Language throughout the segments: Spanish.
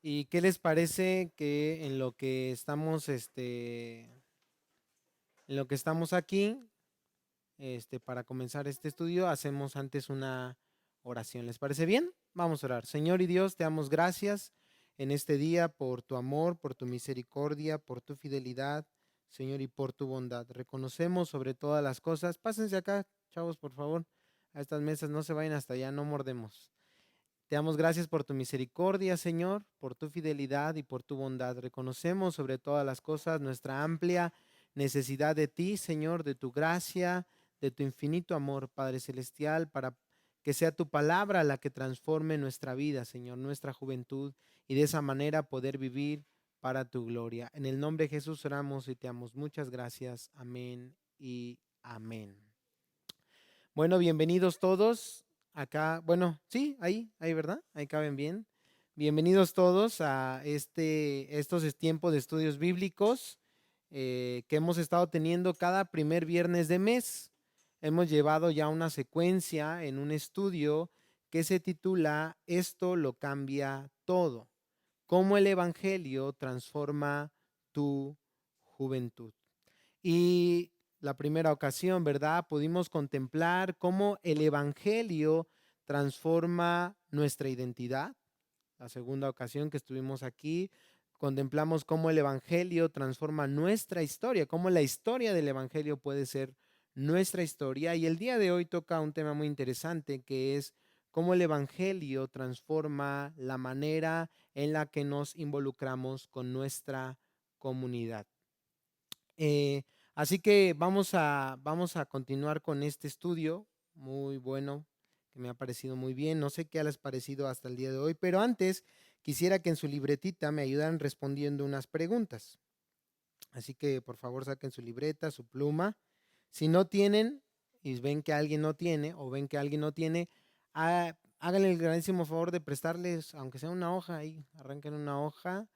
¿Y qué les parece que en lo que estamos aquí, para comenzar este estudio, hacemos antes una oración? ¿Les parece bien? Vamos a orar. Señor y Dios, te damos gracias en este día por tu amor, por tu misericordia, por tu fidelidad, Señor, y por tu bondad. Reconocemos sobre todas las cosas. Pásense acá, chavos, por favor, a estas mesas, no se vayan hasta allá, no mordemos. Te damos gracias por tu misericordia, Señor, por tu fidelidad y por tu bondad. Reconocemos sobre todas las cosas nuestra amplia necesidad de ti, Señor, de tu gracia, de tu infinito amor, Padre Celestial, para que sea tu palabra la que transforme nuestra vida, Señor, nuestra juventud, y de esa manera poder vivir para tu gloria. En el nombre de Jesús oramos y te damos muchas gracias. Amén y amén. Bueno, bienvenidos todos acá. Bueno, sí, ahí, ¿verdad? Ahí caben bien. Bienvenidos todos a estos tiempos de estudios bíblicos que hemos estado teniendo cada primer viernes de mes. Hemos llevado ya una secuencia en un estudio que se titula Esto lo cambia todo. Cómo el Evangelio transforma tu juventud. Y la primera ocasión, ¿verdad? Pudimos contemplar cómo el Evangelio transforma nuestra identidad. La segunda ocasión que estuvimos aquí, contemplamos cómo el Evangelio transforma nuestra historia, cómo la historia del Evangelio puede ser nuestra historia. Y el día de hoy toca un tema muy interesante que es cómo el Evangelio transforma la manera en la que nos involucramos con nuestra comunidad. Eh, Así que vamos a continuar con este estudio muy bueno, que me ha parecido muy bien. No sé qué les ha parecido hasta el día de hoy, pero antes quisiera que en su libretita me ayudaran respondiendo unas preguntas. Así que por favor saquen su libreta, su pluma. Si no tienen y ven que alguien no tiene o ven que alguien no tiene, háganle el grandísimo favor de prestarles, aunque sea una hoja ahí, arranquen una hoja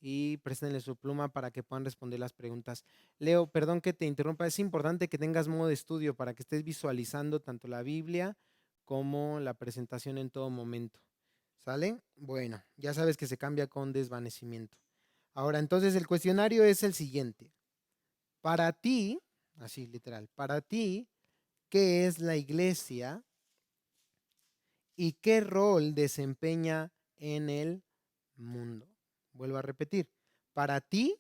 y préstenle su pluma para que puedan responder las preguntas. Leo, perdón que te interrumpa, es importante que tengas modo de estudio para que estés visualizando tanto la Biblia como la presentación en todo momento. ¿Sale? Bueno, ya sabes que se cambia con desvanecimiento. Ahora, entonces el cuestionario es el siguiente. Para ti, así literal, para ti, ¿qué es la iglesia y qué rol desempeña en el mundo? Vuelvo a repetir. Para ti,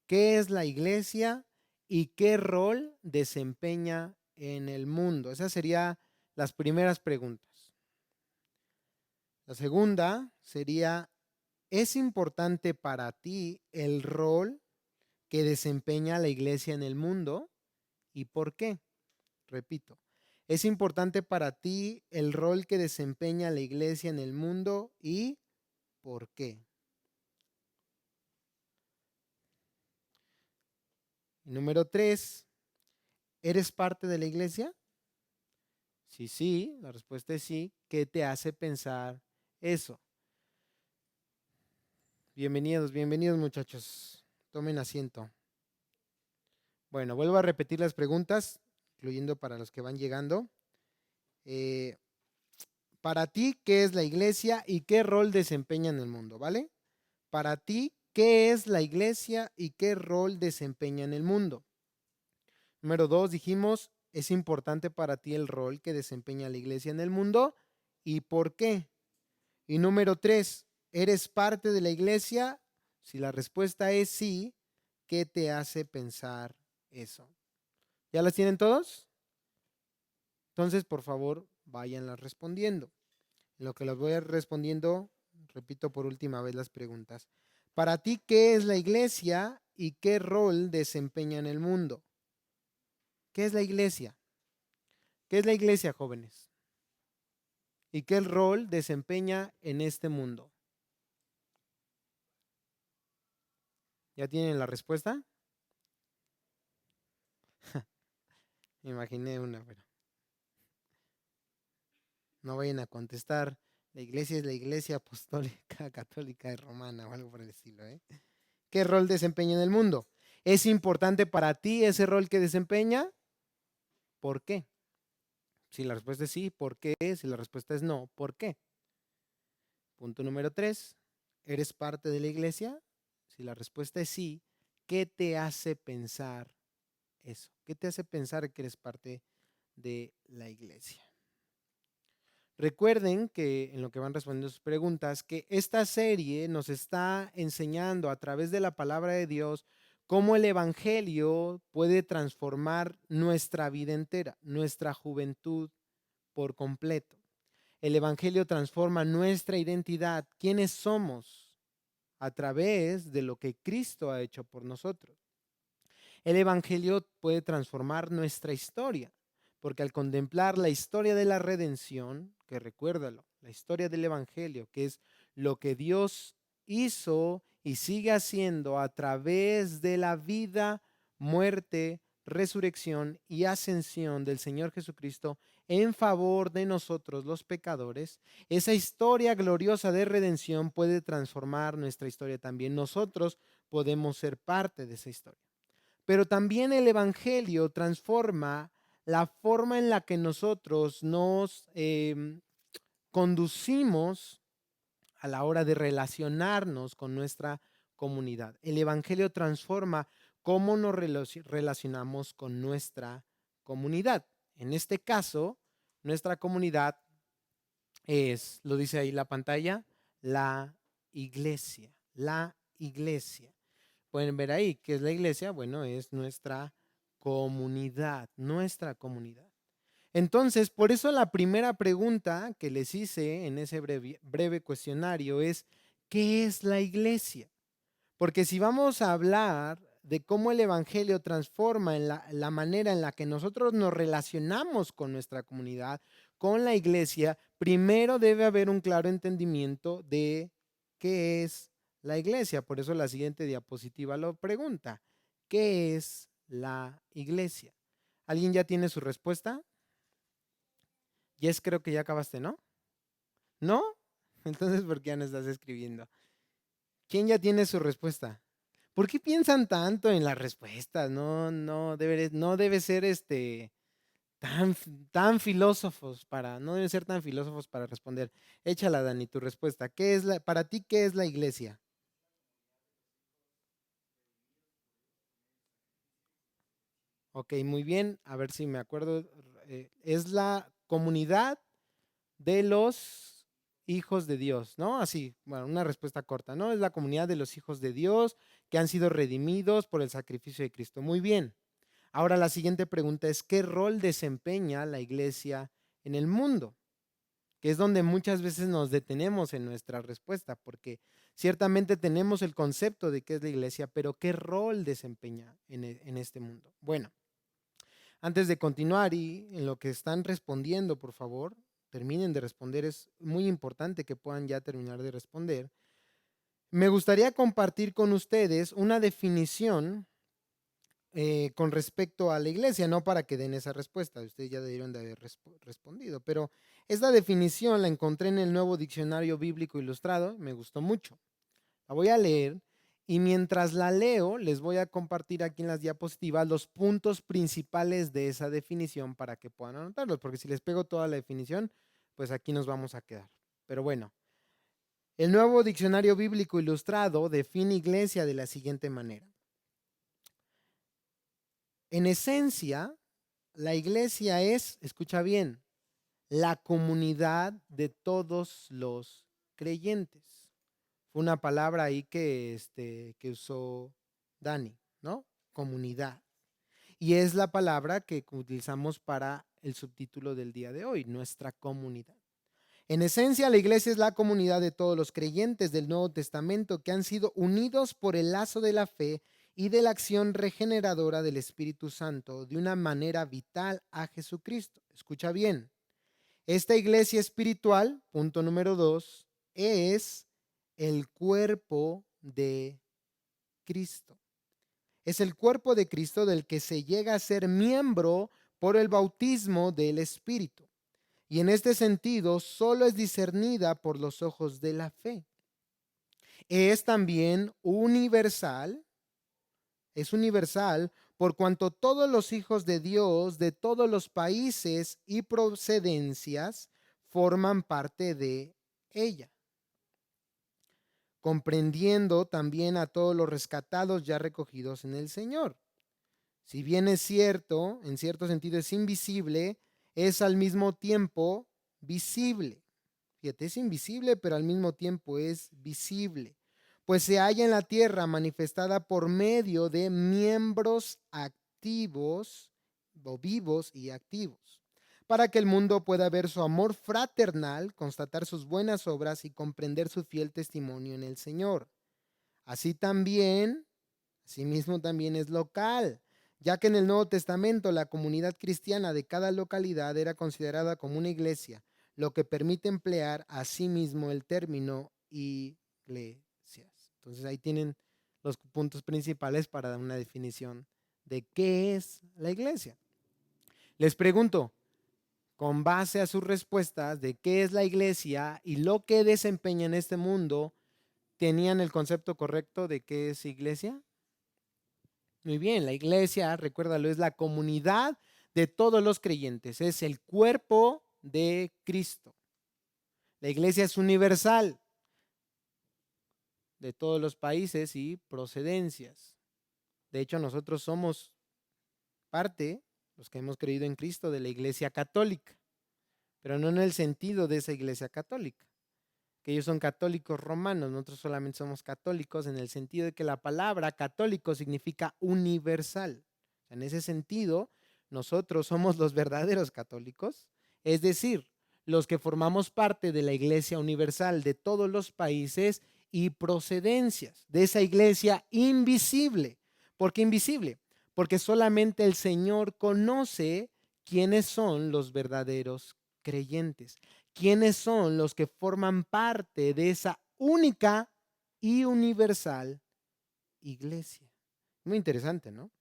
¿qué es la iglesia y qué rol desempeña en el mundo? Esas serían las primeras preguntas. La segunda sería, ¿es importante para ti el rol que desempeña la iglesia en el mundo y por qué? Repito, ¿es importante para ti el rol que desempeña la iglesia en el mundo y por qué? Y número 3, ¿eres parte de la iglesia? Sí, sí, la respuesta es sí. ¿Qué te hace pensar eso? Bienvenidos, bienvenidos muchachos. Tomen asiento. Bueno, vuelvo a repetir las preguntas, incluyendo para los que van llegando. Eh, para ti, ¿qué es la iglesia y qué rol desempeña en el mundo? ¿Vale? Para ti, ¿qué es la iglesia y qué rol desempeña en el mundo? Número 2, dijimos, ¿es importante para ti el rol que desempeña la iglesia en el mundo y por qué? Y número 3, ¿eres parte de la iglesia? Si la respuesta es sí, ¿qué te hace pensar eso? ¿Ya las tienen todos? Entonces, por favor, váyanlas respondiendo. En lo que las voy a ir respondiendo, repito por última vez las preguntas. Para ti, ¿qué es la iglesia y qué rol desempeña en el mundo? ¿Qué es la iglesia? ¿Qué es la iglesia, jóvenes? ¿Y qué rol desempeña en este mundo? ¿Ya tienen la respuesta? Me imaginé una, pero no vayan a contestar. La iglesia es la iglesia apostólica, católica y romana o algo por el estilo, ¿eh? ¿Qué rol desempeña en el mundo? ¿Es importante para ti ese rol que desempeña? ¿Por qué? Si la respuesta es sí, ¿por qué? Si la respuesta es no, ¿por qué? Punto número 3. ¿Eres parte de la iglesia? Si la respuesta es sí, ¿qué te hace pensar eso? ¿Qué te hace pensar que eres parte de la iglesia? Recuerden que en lo que van respondiendo sus preguntas, que esta serie nos está enseñando a través de la palabra de Dios cómo el evangelio puede transformar nuestra vida entera, nuestra juventud por completo. El evangelio transforma nuestra identidad, quiénes somos a través de lo que Cristo ha hecho por nosotros. El evangelio puede transformar nuestra historia, porque al contemplar la historia de la redención, que recuérdalo, la historia del evangelio, que es lo que Dios hizo y sigue haciendo a través de la vida, muerte, resurrección y ascensión del Señor Jesucristo en favor de nosotros los pecadores, esa historia gloriosa de redención puede transformar nuestra historia también. Nosotros podemos ser parte de esa historia. Pero también el evangelio transforma la forma en la que nosotros nos conducimos a la hora de relacionarnos con nuestra comunidad. El evangelio transforma cómo nos relacionamos con nuestra comunidad. En este caso, nuestra comunidad es, lo dice ahí la pantalla, la iglesia, la iglesia. Pueden ver ahí qué es la iglesia. Bueno, es nuestra comunidad, nuestra comunidad. Entonces, por eso la primera pregunta que les hice en ese breve cuestionario es, ¿qué es la iglesia? Porque si vamos a hablar de cómo el evangelio transforma en la manera en la que nosotros nos relacionamos con nuestra comunidad, con la iglesia, primero debe haber un claro entendimiento de qué es la iglesia. Por eso la siguiente diapositiva lo pregunta. ¿Qué es la iglesia? ¿Alguien ya tiene su respuesta? Yes, creo que ya acabaste, ¿no? ¿No? Entonces, ¿por qué ya no estás escribiendo? ¿Quién ya tiene su respuesta? ¿Por qué piensan tanto en las respuestas? No debe ser tan filósofos no deben ser tan filósofos para responder. Échala, Dani, tu respuesta. Para ti, qué es la iglesia? Ok, muy bien. A ver si me acuerdo. Es la comunidad de los hijos de Dios, ¿no? Así, bueno, una respuesta corta, ¿no? Es la comunidad de los hijos de Dios que han sido redimidos por el sacrificio de Cristo. Muy bien. Ahora la siguiente pregunta es, ¿qué rol desempeña la iglesia en el mundo? Que es donde muchas veces nos detenemos en nuestra respuesta, porque ciertamente tenemos el concepto de qué es la iglesia, pero ¿qué rol desempeña en este mundo? Bueno, antes de continuar y en lo que están respondiendo, por favor, terminen de responder. Es muy importante que puedan ya terminar de responder. Me gustaría compartir con ustedes una definición con respecto a la iglesia, no para que den esa respuesta, ustedes ya debieron de haber respondido, pero esta definición la encontré en el Nuevo Diccionario Bíblico Ilustrado, me gustó mucho. La voy a leer y mientras la leo les voy a compartir aquí en las diapositivas los puntos principales de esa definición para que puedan anotarlos, porque si les pego toda la definición, pues aquí nos vamos a quedar. Pero bueno, el Nuevo Diccionario Bíblico Ilustrado define iglesia de la siguiente manera. En esencia, la iglesia es, escucha bien, la comunidad de todos los creyentes. Fue una palabra ahí que usó Dani, ¿no? Comunidad. Y es la palabra que utilizamos para el subtítulo del día de hoy, nuestra comunidad. En esencia, la iglesia es la comunidad de todos los creyentes del Nuevo Testamento que han sido unidos por el lazo de la fe y de la acción regeneradora del Espíritu Santo de una manera vital a Jesucristo. Escucha bien. Esta iglesia espiritual, punto número 2, es el cuerpo de Cristo. Es el cuerpo de Cristo del que se llega a ser miembro por el bautismo del Espíritu. Y en este sentido, solo es discernida por los ojos de la fe. Es también universal, es universal por cuanto todos los hijos de Dios de todos los países y procedencias forman parte de ella. comprendiendo también a todos los rescatados ya recogidos en el Señor. Si bien es cierto, en cierto sentido es invisible, es al mismo tiempo visible. Fíjate, es invisible, pero al mismo tiempo es visible, pues se halla en la tierra manifestada por medio de miembros activos o vivos y activos, para que el mundo pueda ver su amor fraternal, constatar sus buenas obras y comprender su fiel testimonio en el Señor. Así también, asimismo también es local, ya que en el Nuevo Testamento la comunidad cristiana de cada localidad era considerada como una iglesia, lo que permite emplear asimismo el término iglesias. Entonces ahí tienen los puntos principales para dar una definición de qué es la iglesia. Les pregunto, con base a sus respuestas de qué es la iglesia y lo que desempeña en este mundo, ¿tenían el concepto correcto de qué es iglesia? Muy bien, la iglesia, recuérdalo, es la comunidad de todos los creyentes, es el cuerpo de Cristo. La iglesia es universal, de todos los países y procedencias. De hecho, nosotros somos parte, los que hemos creído en Cristo, de la iglesia católica, pero no en el sentido de esa iglesia católica, que ellos son católicos romanos, nosotros solamente somos católicos en el sentido de que la palabra católico significa universal. En ese sentido, nosotros somos los verdaderos católicos, es decir, los que formamos parte de la iglesia universal de todos los países y procedencias, de esa iglesia invisible. ¿Por qué invisible? Porque solamente el Señor conoce quiénes son los verdaderos creyentes. ¿Quiénes son los que forman parte de esa única y universal iglesia? Muy interesante, ¿no?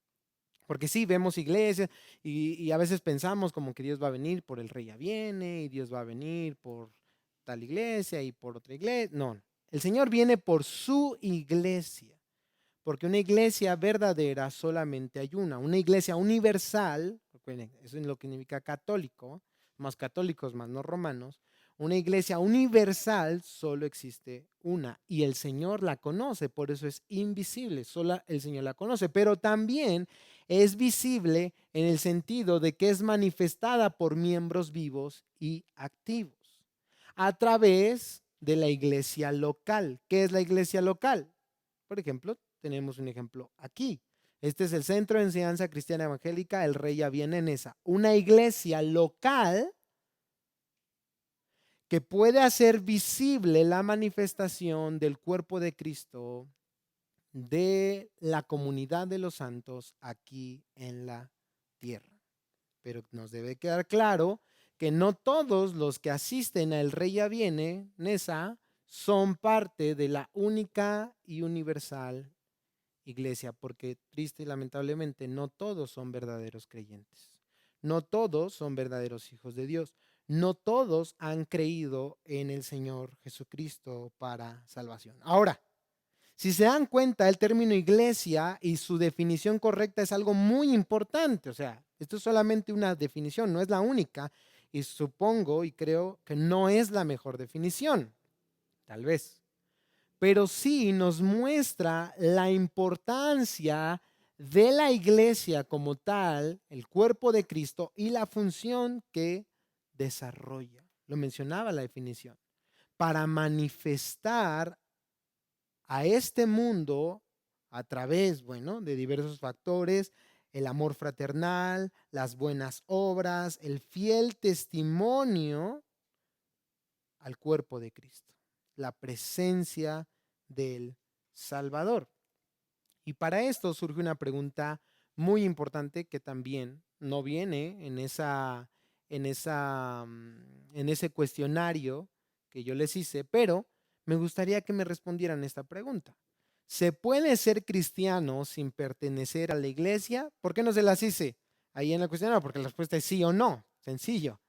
Porque sí, vemos iglesias y a veces pensamos como que Dios va a venir por el rey ya viene y Dios va a venir por tal iglesia y por otra iglesia. No, el Señor viene por su iglesia, porque una iglesia verdadera solamente hay una iglesia universal, eso es lo que significa católico, más católicos, más no romanos. Una iglesia universal solo existe una y el Señor la conoce, por eso es invisible, solo el Señor la conoce, pero también es visible en el sentido de que es manifestada por miembros vivos y activos a través de la iglesia local. ¿Qué es la iglesia local? Por ejemplo, tenemos un ejemplo aquí. Este es el Centro de Enseñanza Cristiana Evangélica, el Rey ya viene en esa. Una iglesia local que puede hacer visible la manifestación del cuerpo de Cristo de la comunidad de los santos aquí en la tierra. Pero nos debe quedar claro que no todos los que asisten al Rey ya viene, Nesa, son parte de la única y universal iglesia, porque triste y lamentablemente no todos son verdaderos creyentes. No todos son verdaderos hijos de Dios. No todos han creído en el Señor Jesucristo para salvación. Ahora, si se dan cuenta, el término iglesia y su definición correcta es algo muy importante. O sea, esto es solamente una definición, no es la única. Y supongo y creo que no es la mejor definición. Tal vez, pero sí nos muestra la importancia de la iglesia como tal, el cuerpo de Cristo y la función que desarrolla. Lo mencionaba la definición. Para manifestar a este mundo a través, bueno, de diversos factores, el amor fraternal, las buenas obras, el fiel testimonio al cuerpo de Cristo, la presencia del Salvador. Y para esto surge una pregunta muy importante que también no viene en ese cuestionario que yo les hice, pero me gustaría que me respondieran esta pregunta. ¿Se puede ser cristiano sin pertenecer a la iglesia? ¿Por qué no se las hice ahí en el cuestionario? Porque la respuesta es sí o no, sencillo.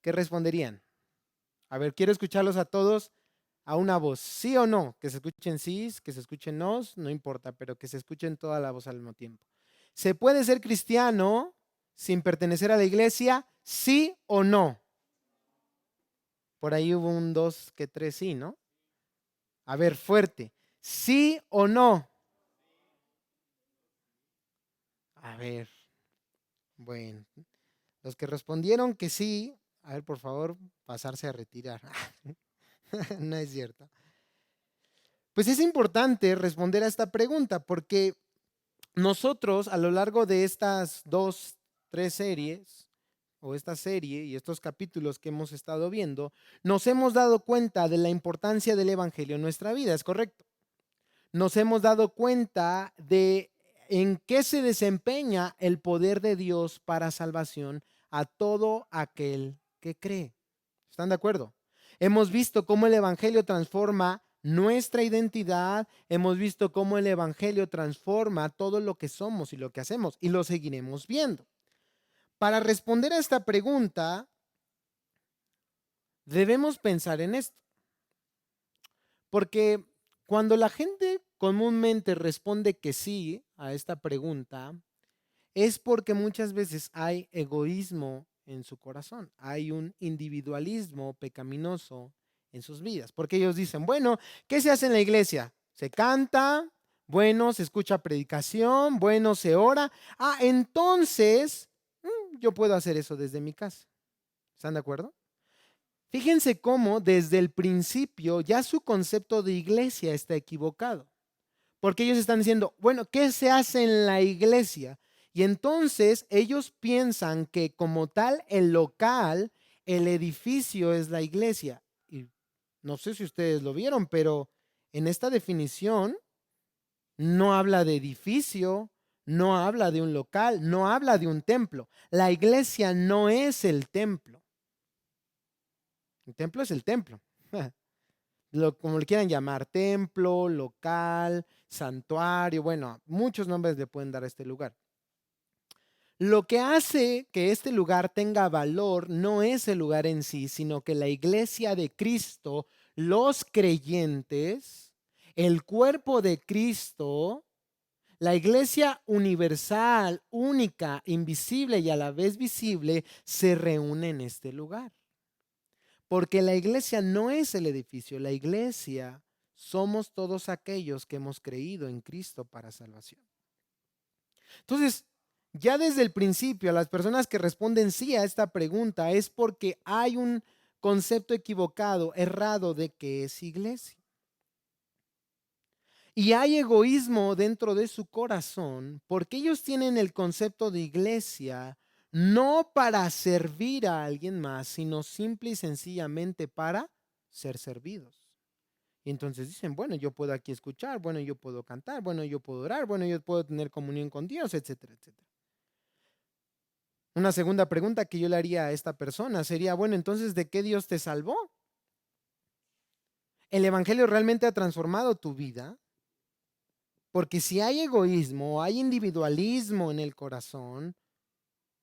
¿Qué responderían? A ver, quiero escucharlos a todos a una voz, sí o no, que se escuchen sí, que se escuchen no, no importa, pero que se escuchen toda la voz al mismo tiempo. ¿Se puede ser cristiano sin pertenecer a la iglesia? ¿Sí o no? Por ahí hubo un 2 que 3 sí, ¿no? A ver, fuerte. ¿Sí o no? A ver, bueno. Los que respondieron que sí, a ver, por favor, pasarse a retirar. No es cierto. Pues es importante responder a esta pregunta porque nosotros a lo largo de estas 2, 3 series o esta serie y estos capítulos que hemos estado viendo, nos hemos dado cuenta de la importancia del Evangelio en nuestra vida, ¿es correcto? Nos hemos dado cuenta de en qué se desempeña el poder de Dios para salvación a todo aquel que cree. ¿Están de acuerdo? Hemos visto cómo el Evangelio transforma nuestra identidad, hemos visto cómo el Evangelio transforma todo lo que somos y lo que hacemos, y lo seguiremos viendo. Para responder a esta pregunta, debemos pensar en esto, porque cuando la gente comúnmente responde que sí a esta pregunta, es porque muchas veces hay egoísmo en su corazón, hay un individualismo pecaminoso en sus vidas, porque ellos dicen, bueno, ¿qué se hace en la iglesia? Se canta, bueno, se escucha predicación, bueno, se ora. Entonces, yo puedo hacer eso desde mi casa. ¿Están de acuerdo? Fíjense cómo desde el principio ya su concepto de iglesia está equivocado. Porque ellos están diciendo, bueno, ¿qué se hace en la iglesia? Y entonces ellos piensan que como tal el local, el edificio es la iglesia. Y no sé si ustedes lo vieron, pero en esta definición no habla de edificio, no habla de un local, no habla de un templo. La iglesia no es el templo. El templo es el templo. Como le quieran llamar, templo, local, santuario, bueno, muchos nombres le pueden dar a este lugar. Lo que hace que este lugar tenga valor no es el lugar en sí, sino que la iglesia de Cristo, los creyentes, el cuerpo de Cristo, la iglesia universal, única, invisible y a la vez visible, se reúne en este lugar. Porque la iglesia no es el edificio, la iglesia somos todos aquellos que hemos creído en Cristo para salvación. Entonces, ya desde el principio, a las personas que responden sí a esta pregunta es porque hay un concepto equivocado, errado de qué es iglesia. Y hay egoísmo dentro de su corazón porque ellos tienen el concepto de iglesia no para servir a alguien más, sino simple y sencillamente para ser servidos. Y entonces dicen, bueno, yo puedo aquí escuchar, bueno, yo puedo cantar, bueno, yo puedo orar, bueno, yo puedo tener comunión con Dios, etcétera, etcétera. Una segunda pregunta que yo le haría a esta persona sería, bueno, entonces, ¿de qué Dios te salvó? ¿El Evangelio realmente ha transformado tu vida? Porque si hay egoísmo, hay individualismo en el corazón,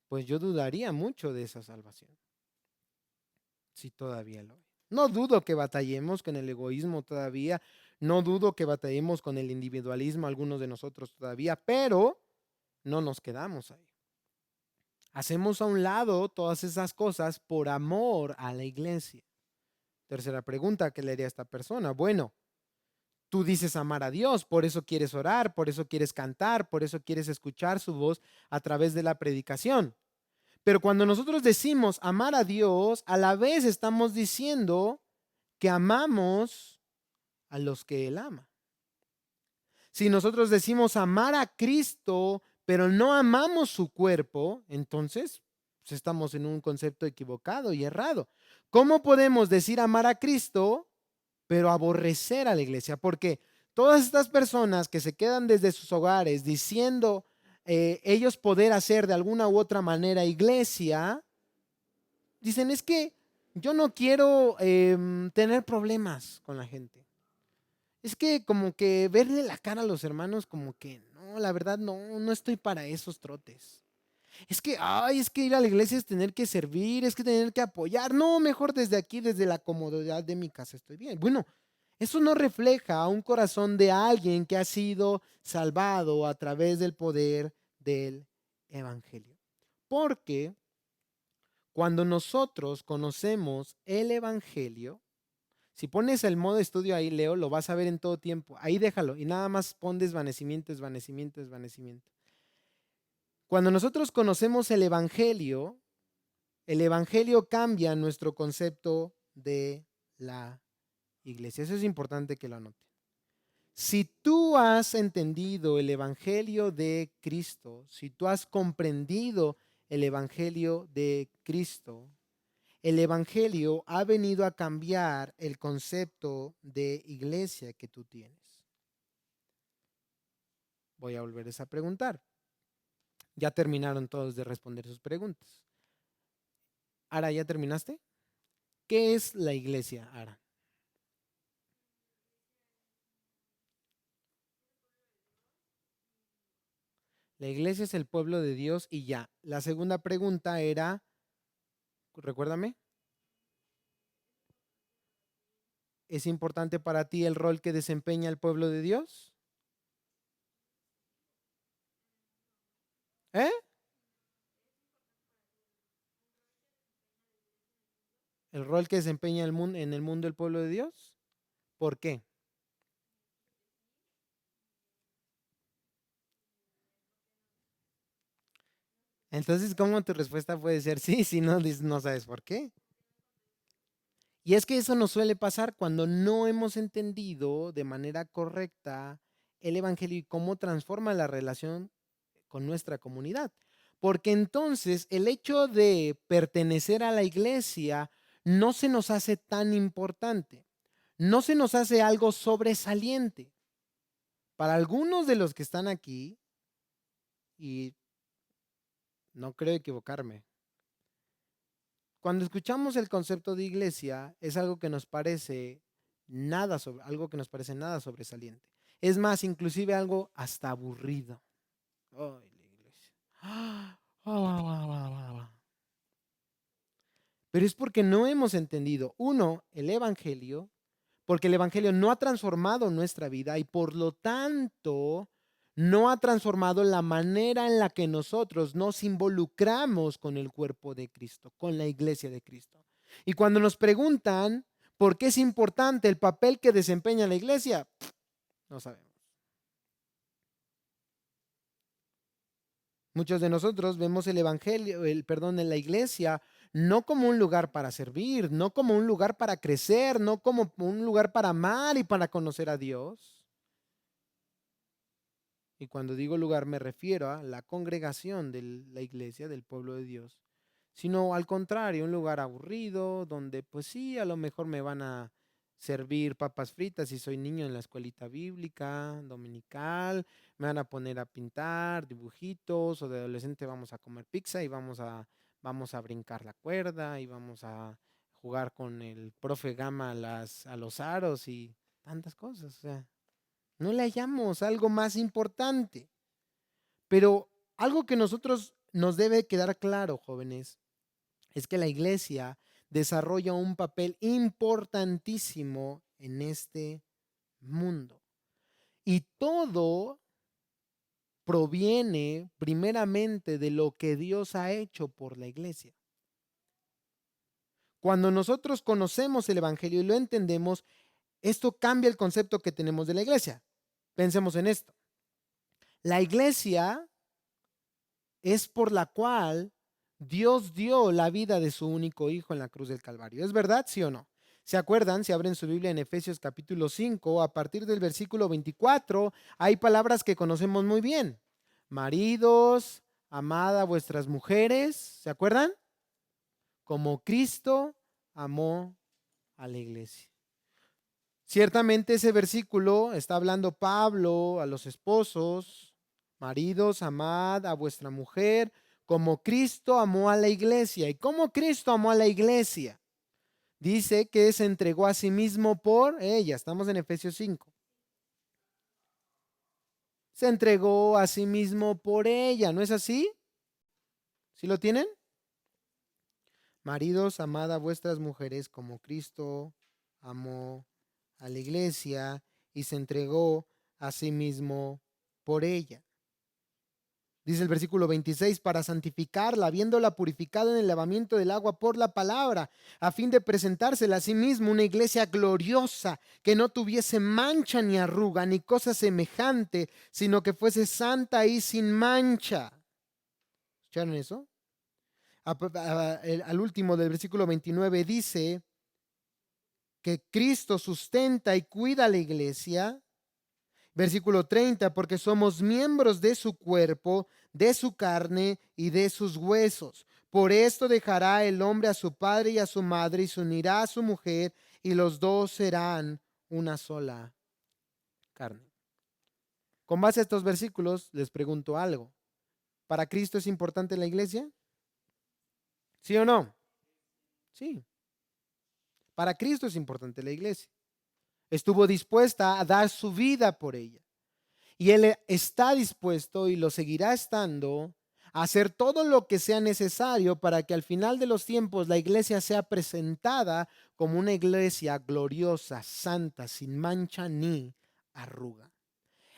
pues yo dudaría mucho de esa salvación, si todavía lo hay. No dudo que batallemos con el egoísmo todavía, no dudo que batallemos con el individualismo algunos de nosotros todavía, pero no nos quedamos ahí. Hacemos a un lado todas esas cosas por amor a la iglesia. Tercera pregunta que le haría a esta persona. Bueno, tú dices amar a Dios, por eso quieres orar, por eso quieres cantar, por eso quieres escuchar su voz a través de la predicación. Pero cuando nosotros decimos amar a Dios, a la vez estamos diciendo que amamos a los que Él ama. Si nosotros decimos amar a Cristo, pero no amamos su cuerpo, entonces pues, estamos en un concepto equivocado y errado. ¿Cómo podemos decir amar a Cristo, pero aborrecer a la iglesia? Porque todas estas personas que se quedan desde sus hogares diciendo ellos poder hacer de alguna u otra manera iglesia, dicen es que yo no quiero tener problemas con la gente. Es que como que verle la cara a los hermanos como que no, la verdad no estoy para esos trotes. Es que ir a la iglesia es tener que servir, es que tener que apoyar. No, mejor desde aquí, desde la comodidad de mi casa estoy bien. Bueno, eso no refleja a un corazón de alguien que ha sido salvado a través del poder del evangelio. Porque cuando nosotros conocemos el evangelio, Si pones el modo estudio ahí, Leo, lo vas a ver en todo tiempo. Ahí déjalo y nada más pon desvanecimiento, desvanecimiento, desvanecimiento. Cuando nosotros conocemos el Evangelio cambia nuestro concepto de la iglesia. Eso es importante que lo anoten. Si tú has entendido el Evangelio de Cristo, si tú has comprendido el Evangelio de Cristo, el Evangelio ha venido a cambiar el concepto de iglesia que tú tienes. Voy a volverles a preguntar. Ya terminaron todos de responder sus preguntas. Ara, ¿ya terminaste? ¿Qué es la iglesia, Ara? La iglesia es el pueblo de Dios y ya. La segunda pregunta era, recuérdame, ¿es importante para ti el rol que desempeña el pueblo de Dios? ¿Eh? ¿El rol que desempeña en el mundo el pueblo de Dios? ¿Por qué? Entonces, ¿cómo tu respuesta puede ser sí si no, no sabes por qué? Y es que eso nos suele pasar cuando no hemos entendido de manera correcta el Evangelio y cómo transforma la relación con nuestra comunidad. Porque entonces el hecho de pertenecer a la iglesia no se nos hace tan importante, no se nos hace algo sobresaliente. Para algunos de los que están aquí, y no creo equivocarme, cuando escuchamos el concepto de iglesia es algo que nos parece algo que nos parece nada sobresaliente. Es más, inclusive algo hasta aburrido. Ay, la iglesia. Pero es porque no hemos entendido, uno, el Evangelio, porque el Evangelio no ha transformado nuestra vida y por lo tanto no ha transformado la manera en la que nosotros nos involucramos con el cuerpo de Cristo, con la iglesia de Cristo. Y cuando nos preguntan por qué es importante el papel que desempeña la iglesia, no sabemos. Muchos de nosotros vemos el evangelio, en la iglesia, no como un lugar para servir, no como un lugar para crecer, no como un lugar para amar y para conocer a Dios. Y cuando digo lugar me refiero a la congregación de la iglesia, del pueblo de Dios, sino al contrario, un lugar aburrido donde pues sí, a lo mejor me van a servir papas fritas si soy niño en la escuelita bíblica, dominical, me van a poner a pintar dibujitos o de adolescente vamos a comer pizza y vamos a brincar la cuerda y vamos a jugar con el profe Gama a los aros y tantas cosas, o sea, no le hallamos algo más importante. Pero algo que nosotros nos debe quedar claro, jóvenes, es que la iglesia desarrolla un papel importantísimo en este mundo. Y todo proviene primeramente de lo que Dios ha hecho por la iglesia. Cuando nosotros conocemos el Evangelio y lo entendemos, esto cambia el concepto que tenemos de la iglesia. Pensemos en esto. La iglesia es por la cual Dios dio la vida de su único hijo en la cruz del Calvario. ¿Es verdad, sí o no? ¿Se acuerdan? Si abren su Biblia en Efesios capítulo 5, a partir del versículo 24, hay palabras que conocemos muy bien. Maridos, amad a vuestras mujeres, ¿se acuerdan? Como Cristo amó a la iglesia. Ciertamente ese versículo está hablando Pablo a los esposos, maridos, amad a vuestra mujer, como Cristo amó a la iglesia. ¿Y cómo Cristo amó a la iglesia? Dice que se entregó a sí mismo por ella. Estamos en Efesios 5. Se entregó a sí mismo por ella, ¿no es así? ¿Sí lo tienen? Maridos, amad a vuestras mujeres como Cristo amó a la iglesia y se entregó a sí mismo por ella. Dice el versículo 26, para santificarla, habiéndola purificado en el lavamiento del agua por la palabra, a fin de presentársela a sí mismo una iglesia gloriosa, que no tuviese mancha ni arruga, ni cosa semejante, sino que fuese santa y sin mancha. ¿Escucharon eso? Al último del versículo 29 dice que Cristo sustenta y cuida a la iglesia. Versículo 30, porque somos miembros de su cuerpo, de su carne y de sus huesos. Por esto dejará el hombre a su padre y a su madre y se unirá a su mujer y los dos serán una sola carne. Con base a estos versículos les pregunto algo. ¿Para Cristo es importante la iglesia? ¿Sí o no? Sí. Para Cristo es importante la iglesia. Estuvo dispuesta a dar su vida por ella. Y Él está dispuesto y lo seguirá estando a hacer todo lo que sea necesario para que al final de los tiempos la iglesia sea presentada como una iglesia gloriosa, santa, sin mancha ni arruga.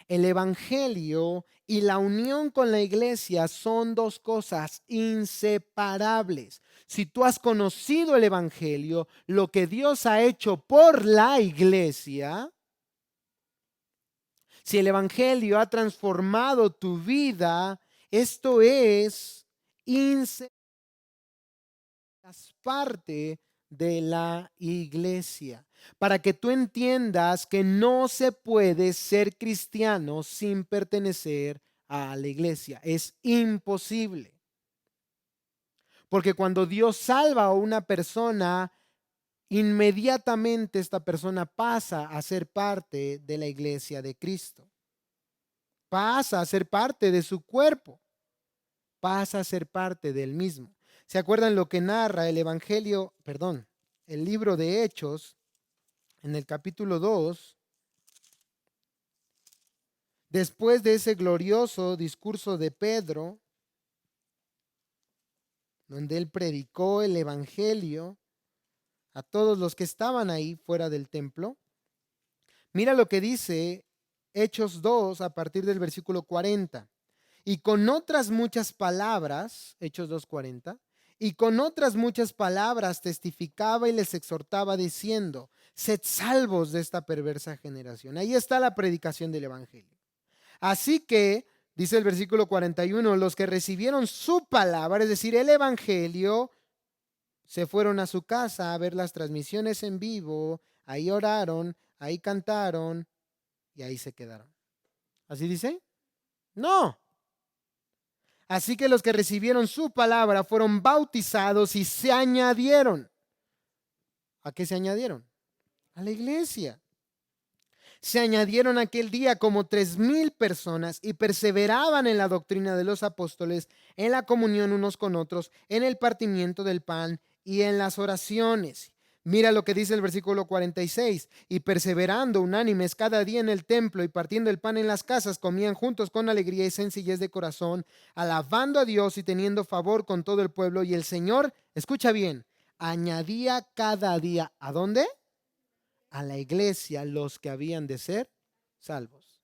El evangelio y la unión con la iglesia son dos cosas inseparables. Si tú has conocido el evangelio, lo que Dios ha hecho por la iglesia, si el evangelio ha transformado tu vida, esto es parte de la iglesia, para que tú entiendas que no se puede ser cristiano sin pertenecer a la iglesia. Es imposible. Porque cuando Dios salva a una persona, inmediatamente esta persona pasa a ser parte de la iglesia de Cristo. Pasa a ser parte de su cuerpo. Pasa a ser parte del mismo. ¿Se acuerdan lo que narra el Evangelio, el libro de Hechos, en el capítulo 2? Después de ese glorioso discurso de Pedro, donde él predicó el Evangelio a todos los que estaban ahí fuera del templo. Mira lo que dice Hechos 2 a partir del versículo 40. Y con otras muchas palabras, Hechos 2:40, y con otras muchas palabras testificaba y les exhortaba diciendo, sed salvos de esta perversa generación. Ahí está la predicación del Evangelio. Así que, dice el versículo 41, los que recibieron su palabra, es decir, el Evangelio, se fueron a su casa a ver las transmisiones en vivo, ahí oraron, ahí cantaron y ahí se quedaron. ¿Así dice? No. Así que los que recibieron su palabra fueron bautizados y se añadieron. ¿A qué se añadieron? A la iglesia. Se añadieron aquel día como 3,000 personas y perseveraban en la doctrina de los apóstoles, en la comunión unos con otros, en el partimiento del pan y en las oraciones. Mira lo que dice el versículo 46. Y perseverando unánimes cada día en el templo y partiendo el pan en las casas, comían juntos con alegría y sencillez de corazón, alabando a Dios y teniendo favor con todo el pueblo. Y el Señor, escucha bien, añadía cada día, ¿a dónde? A la iglesia los que habían de ser salvos.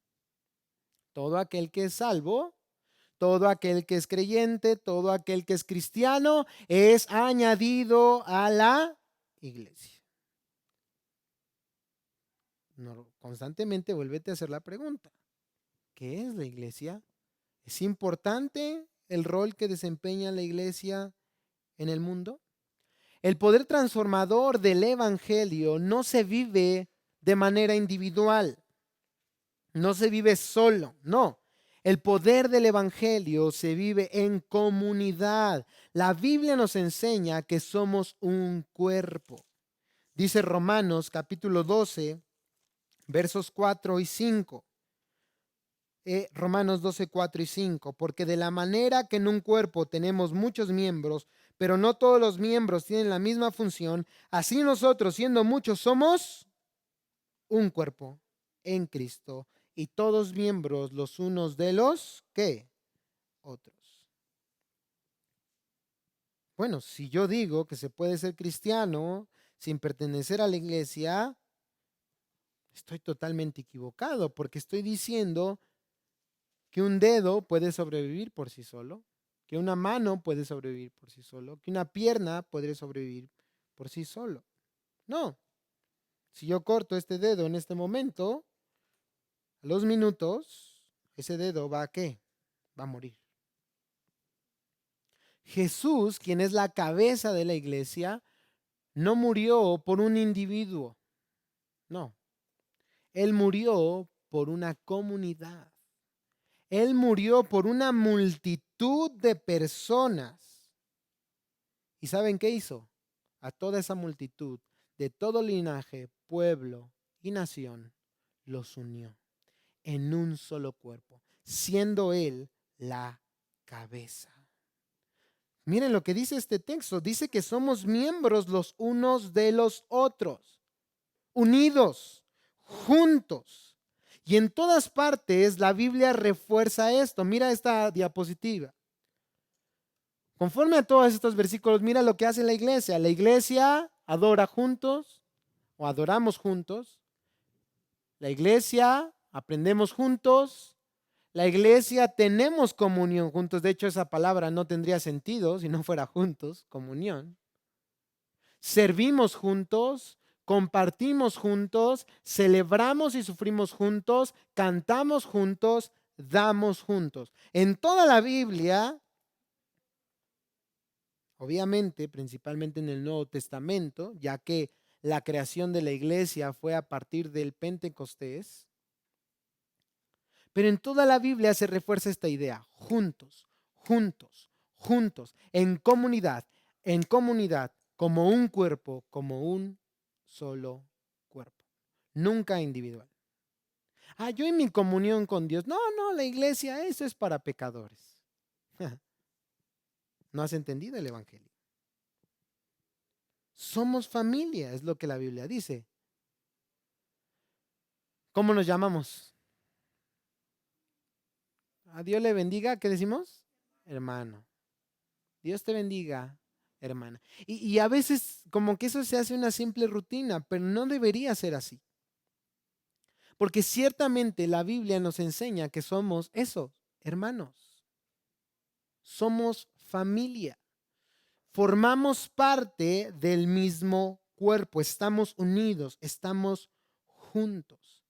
Todo aquel que es salvo, todo aquel que es creyente, todo aquel que es cristiano, es añadido a la iglesia. No, constantemente vuélvete a hacer la pregunta. ¿Qué es la iglesia? ¿Es importante el rol que desempeña la iglesia en el mundo? El poder transformador del evangelio no se vive de manera individual, no se vive solo, no. El poder del evangelio se vive en comunidad. La Biblia nos enseña que somos un cuerpo. Dice Romanos capítulo 12, versos 4 y 5. Romanos 12, 4 y 5. Porque de la manera que en un cuerpo tenemos muchos miembros, pero no todos los miembros tienen la misma función, así nosotros, siendo muchos, somos un cuerpo en Cristo y todos miembros los unos de los ¿qué? Otros. Bueno, si yo digo que se puede ser cristiano sin pertenecer a la iglesia, estoy totalmente equivocado porque estoy diciendo que un dedo puede sobrevivir por sí solo, que una mano puede sobrevivir por sí solo, que una pierna puede sobrevivir por sí solo. No. Si yo corto este dedo en este momento, a los minutos, ese dedo va a ¿qué? Va a morir. Jesús, quien es la cabeza de la iglesia, no murió por un individuo. No. Él murió por una comunidad. Él murió por una multitud de personas. ¿Y saben qué hizo? A toda esa multitud, de todo linaje, pueblo y nación, los unió en un solo cuerpo, siendo Él la cabeza. Miren lo que dice este texto. Dice que somos miembros los unos de los otros, unidos, juntos. Y en todas partes la Biblia refuerza esto. Mira esta diapositiva. Conforme a todos estos versículos, mira lo que hace la iglesia. La iglesia adora juntos o adoramos juntos. La iglesia aprendemos juntos. La iglesia tenemos comunión juntos. De hecho, esa palabra no tendría sentido si no fuera juntos, comunión. Servimos juntos, compartimos juntos, celebramos y sufrimos juntos, cantamos juntos, damos juntos. En toda la Biblia, obviamente, principalmente en el Nuevo Testamento, ya que la creación de la iglesia fue a partir del Pentecostés, pero en toda la Biblia se refuerza esta idea, juntos, juntos, juntos, en comunidad, como un cuerpo, como un solo cuerpo, nunca individual. Yo en mi comunión con Dios, no, la iglesia, eso es para pecadores. No has entendido el evangelio. Somos familia, es lo que la Biblia dice. ¿Cómo nos llamamos? A Dios le bendiga, ¿qué decimos? Hermano. Dios te bendiga, hermana. Y a veces como que eso se hace una simple rutina, pero no debería ser así. Porque ciertamente la Biblia nos enseña que somos eso, hermanos. Somos familia. Formamos parte del mismo cuerpo. Estamos unidos, estamos juntos.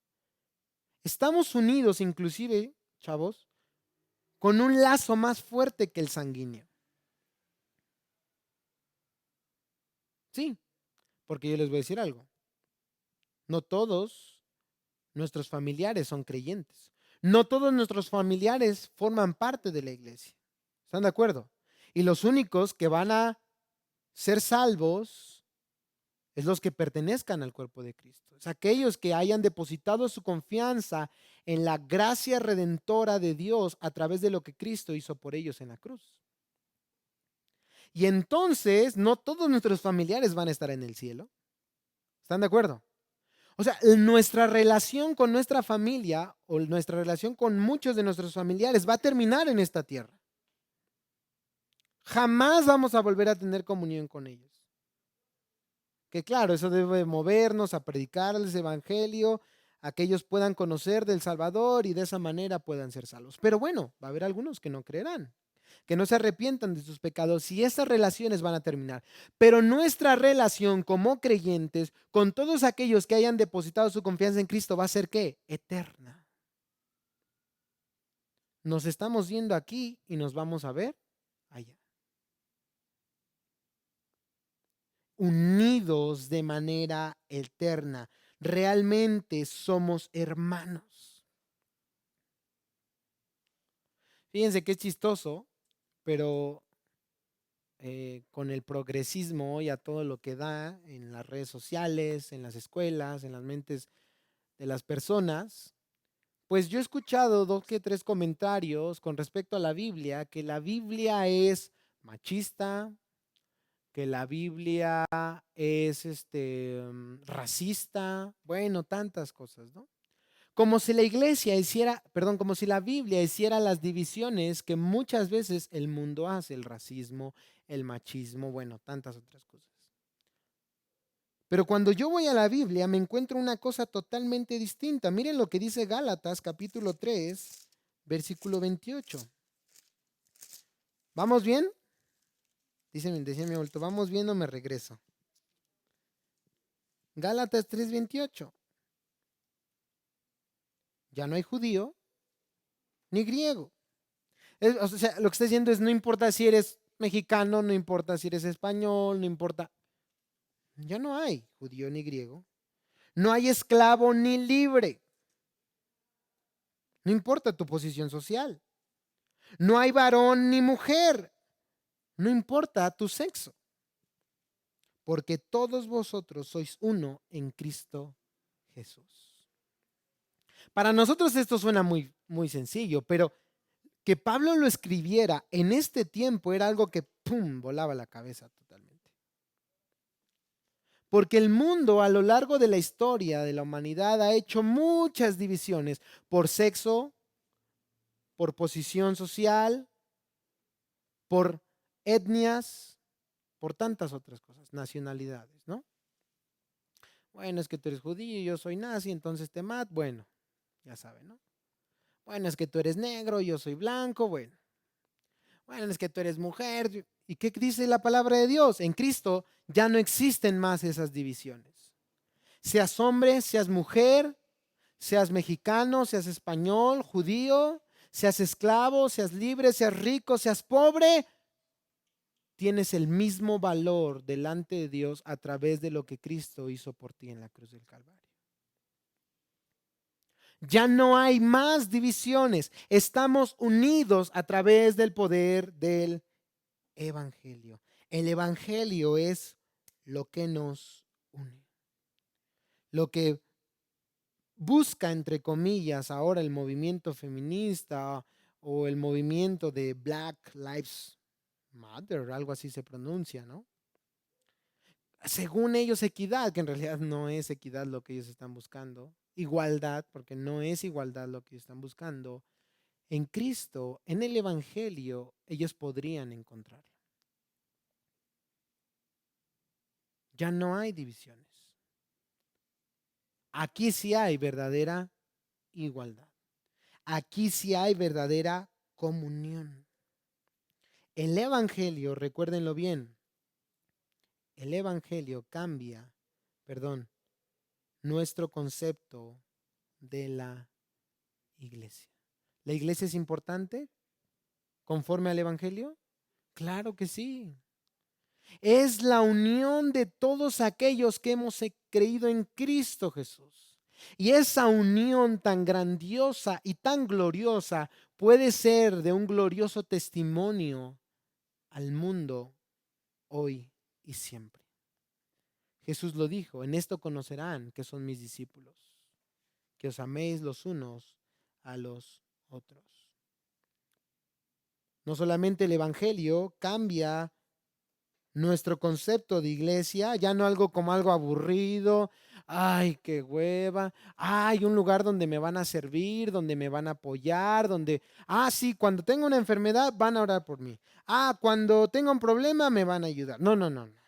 Estamos unidos inclusive, chavos, con un lazo más fuerte que el sanguíneo. Sí, porque yo les voy a decir algo. No todos nuestros familiares son creyentes. No todos nuestros familiares forman parte de la iglesia. ¿Están de acuerdo? Y los únicos que van a ser salvos es los que pertenezcan al cuerpo de Cristo. Es aquellos que hayan depositado su confianza en la gracia redentora de Dios a través de lo que Cristo hizo por ellos en la cruz. Y entonces no todos nuestros familiares van a estar en el cielo. ¿Están de acuerdo? O sea, nuestra relación con nuestra familia o nuestra relación con muchos de nuestros familiares va a terminar en esta tierra. Jamás vamos a volver a tener comunión con ellos. Que claro, eso debe movernos a predicarles el evangelio, a que ellos puedan conocer del Salvador y de esa manera puedan ser salvos. Pero bueno, va a haber algunos que no creerán, que no se arrepientan de sus pecados y esas relaciones van a terminar. Pero nuestra relación como creyentes con todos aquellos que hayan depositado su confianza en Cristo va a ser ¿qué? Eterna. Nos estamos viendo aquí y nos vamos a ver allá. Unidos de manera eterna. Realmente somos hermanos. Fíjense que es chistoso, pero con el progresismo y a todo lo que da en las redes sociales, en las escuelas, en las mentes de las personas, pues yo he escuchado 2 que 3 comentarios con respecto a la Biblia, que la Biblia es machista, que la Biblia es racista, bueno, tantas cosas, ¿no? Como si la iglesia hiciera, perdón, como si la Biblia hiciera las divisiones que muchas veces el mundo hace, el racismo, el machismo, bueno, tantas otras cosas. Pero cuando yo voy a la Biblia me encuentro una cosa totalmente distinta. Miren lo que dice Gálatas capítulo 3, versículo 28. ¿Vamos bien? Decía mi abuelo, ¿vamos bien o me regreso? Gálatas 3:28. Ya no hay judío ni griego. O sea, lo que está diciendo es, no importa si eres mexicano, no importa si eres español, no importa. Ya no hay judío ni griego. No hay esclavo ni libre. No importa tu posición social. No hay varón ni mujer. No importa tu sexo. Porque todos vosotros sois uno en Cristo Jesús. Para nosotros esto suena muy, muy sencillo, pero que Pablo lo escribiera en este tiempo era algo que, ¡pum!, volaba la cabeza totalmente. Porque el mundo a lo largo de la historia de la humanidad ha hecho muchas divisiones por sexo, por posición social, por etnias, por tantas otras cosas, nacionalidades, ¿no? Bueno, es que tú eres judío y yo soy nazi, entonces te mato. Bueno, ya saben, ¿no? Bueno, es que tú eres negro, yo soy blanco, bueno. Bueno, es que tú eres mujer. ¿Y qué dice la palabra de Dios? En Cristo ya no existen más esas divisiones. Seas hombre, seas mujer, seas mexicano, seas español, judío, seas esclavo, seas libre, seas rico, seas pobre, tienes el mismo valor delante de Dios a través de lo que Cristo hizo por ti en la cruz del Calvario. Ya no hay más divisiones. Estamos unidos a través del poder del Evangelio. El Evangelio es lo que nos une. Lo que busca, entre comillas, ahora el movimiento feminista o el movimiento de Black Lives Matter, algo así se pronuncia, ¿no? Según ellos, equidad, que en realidad no es equidad lo que ellos están buscando. Igualdad, porque no es igualdad lo que ellos están buscando. En Cristo, en el Evangelio, ellos podrían encontrarlo. Ya no hay divisiones. Aquí sí hay verdadera igualdad. Aquí sí hay verdadera comunión. El Evangelio, recuérdenlo bien, el Evangelio cambia, nuestro concepto de la iglesia. ¿La iglesia es importante conforme al Evangelio? Claro que sí. Es la unión de todos aquellos que hemos creído en Cristo Jesús. Y esa unión tan grandiosa y tan gloriosa puede ser de un glorioso testimonio al mundo hoy y siempre. Jesús lo dijo, en esto conocerán que son mis discípulos, que os améis los unos a los otros. No solamente el Evangelio cambia nuestro concepto de iglesia, ya no algo como algo aburrido, ay, qué hueva, hay un lugar donde me van a servir, donde me van a apoyar, donde, sí, cuando tengo una enfermedad van a orar por mí, cuando tenga un problema me van a ayudar. No, no, no, no.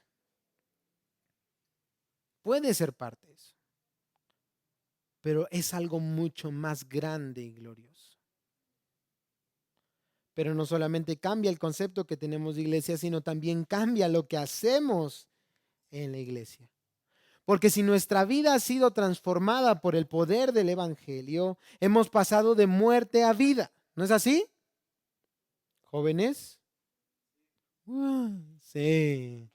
Puede ser parte de eso, pero es algo mucho más grande y glorioso. Pero no solamente cambia el concepto que tenemos de iglesia, sino también cambia lo que hacemos en la iglesia. Porque si nuestra vida ha sido transformada por el poder del Evangelio, hemos pasado de muerte a vida. ¿No es así? ¿Jóvenes? Sí.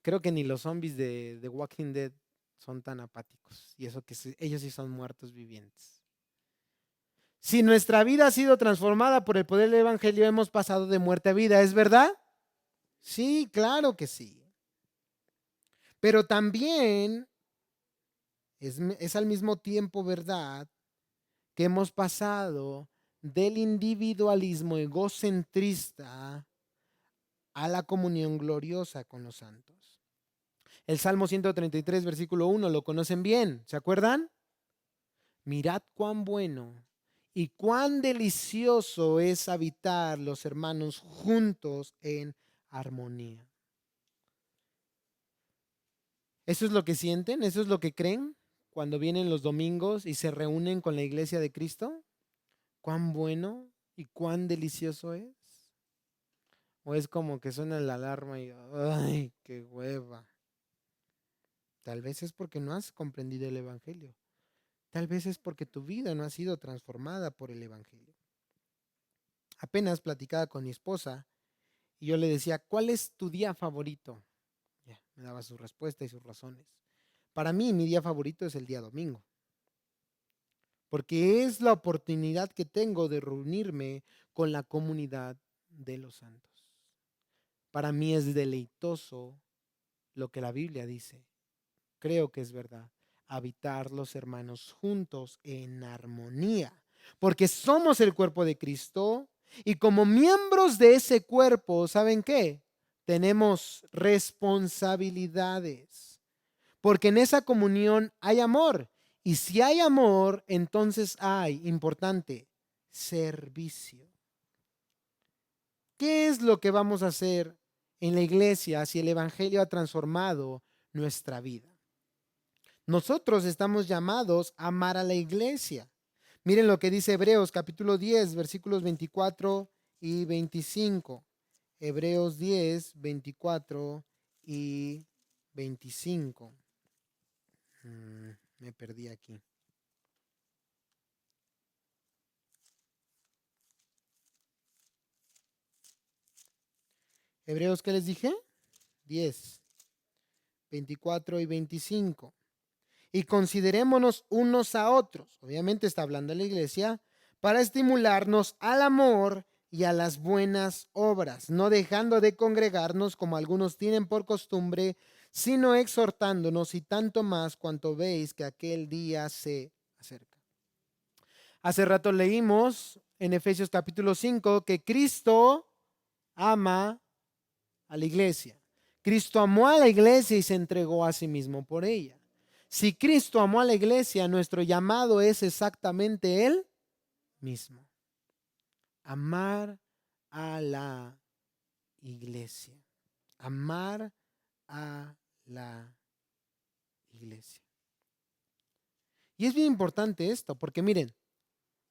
Creo que ni los zombies de The Walking Dead son tan apáticos. Y eso que ellos sí son muertos vivientes. Si nuestra vida ha sido transformada por el poder del Evangelio, hemos pasado de muerte a vida. ¿Es verdad? Sí, claro que sí. Pero también es al mismo tiempo verdad que hemos pasado del individualismo egocentrista a la comunión gloriosa con los santos. El Salmo 133, versículo 1, lo conocen bien, ¿se acuerdan? Mirad cuán bueno y cuán delicioso es habitar los hermanos juntos en armonía. ¿Eso es lo que sienten? ¿Eso es lo que creen cuando vienen los domingos y se reúnen con la iglesia de Cristo? cuán bueno y cuán delicioso es? ¿O es como que suena la alarma y, ay, qué hueva? Tal vez es porque no has comprendido el Evangelio. Tal vez es porque tu vida no ha sido transformada por el Evangelio. Apenas platicaba con mi esposa y yo le decía, ¿cuál es tu día favorito? Ya, me daba su respuesta y sus razones. Para mí, mi día favorito es el día domingo, porque es la oportunidad que tengo de reunirme con la comunidad de los santos. Para mí es deleitoso lo que la Biblia dice. Creo que es verdad. Habitar los hermanos juntos en armonía, porque somos el cuerpo de Cristo y como miembros de ese cuerpo, ¿saben qué? Tenemos responsabilidades, porque en esa comunión hay amor. Y si hay amor, entonces hay, importante, servicio. ¿Qué es lo que vamos a hacer en la iglesia si el Evangelio ha transformado nuestra vida? Nosotros estamos llamados a amar a la iglesia. Miren lo que dice Hebreos capítulo 10, versículos 24 y 25. Hebreos 10, 24 y 25. Me perdí aquí. Hebreos, ¿qué les dije? 10, 24 y 25. Y considerémonos unos a otros, obviamente está hablando la iglesia, para estimularnos al amor y a las buenas obras, no dejando de congregarnos como algunos tienen por costumbre, sino exhortándonos y tanto más cuanto veis que aquel día se acerca. Hace rato leímos en Efesios capítulo 5 que Cristo ama a la iglesia. Cristo amó a la iglesia y se entregó a sí mismo por ella. Si Cristo amó a la iglesia, nuestro llamado es exactamente Él mismo. Amar a la iglesia. Amar a la iglesia. Y es bien importante esto, porque miren,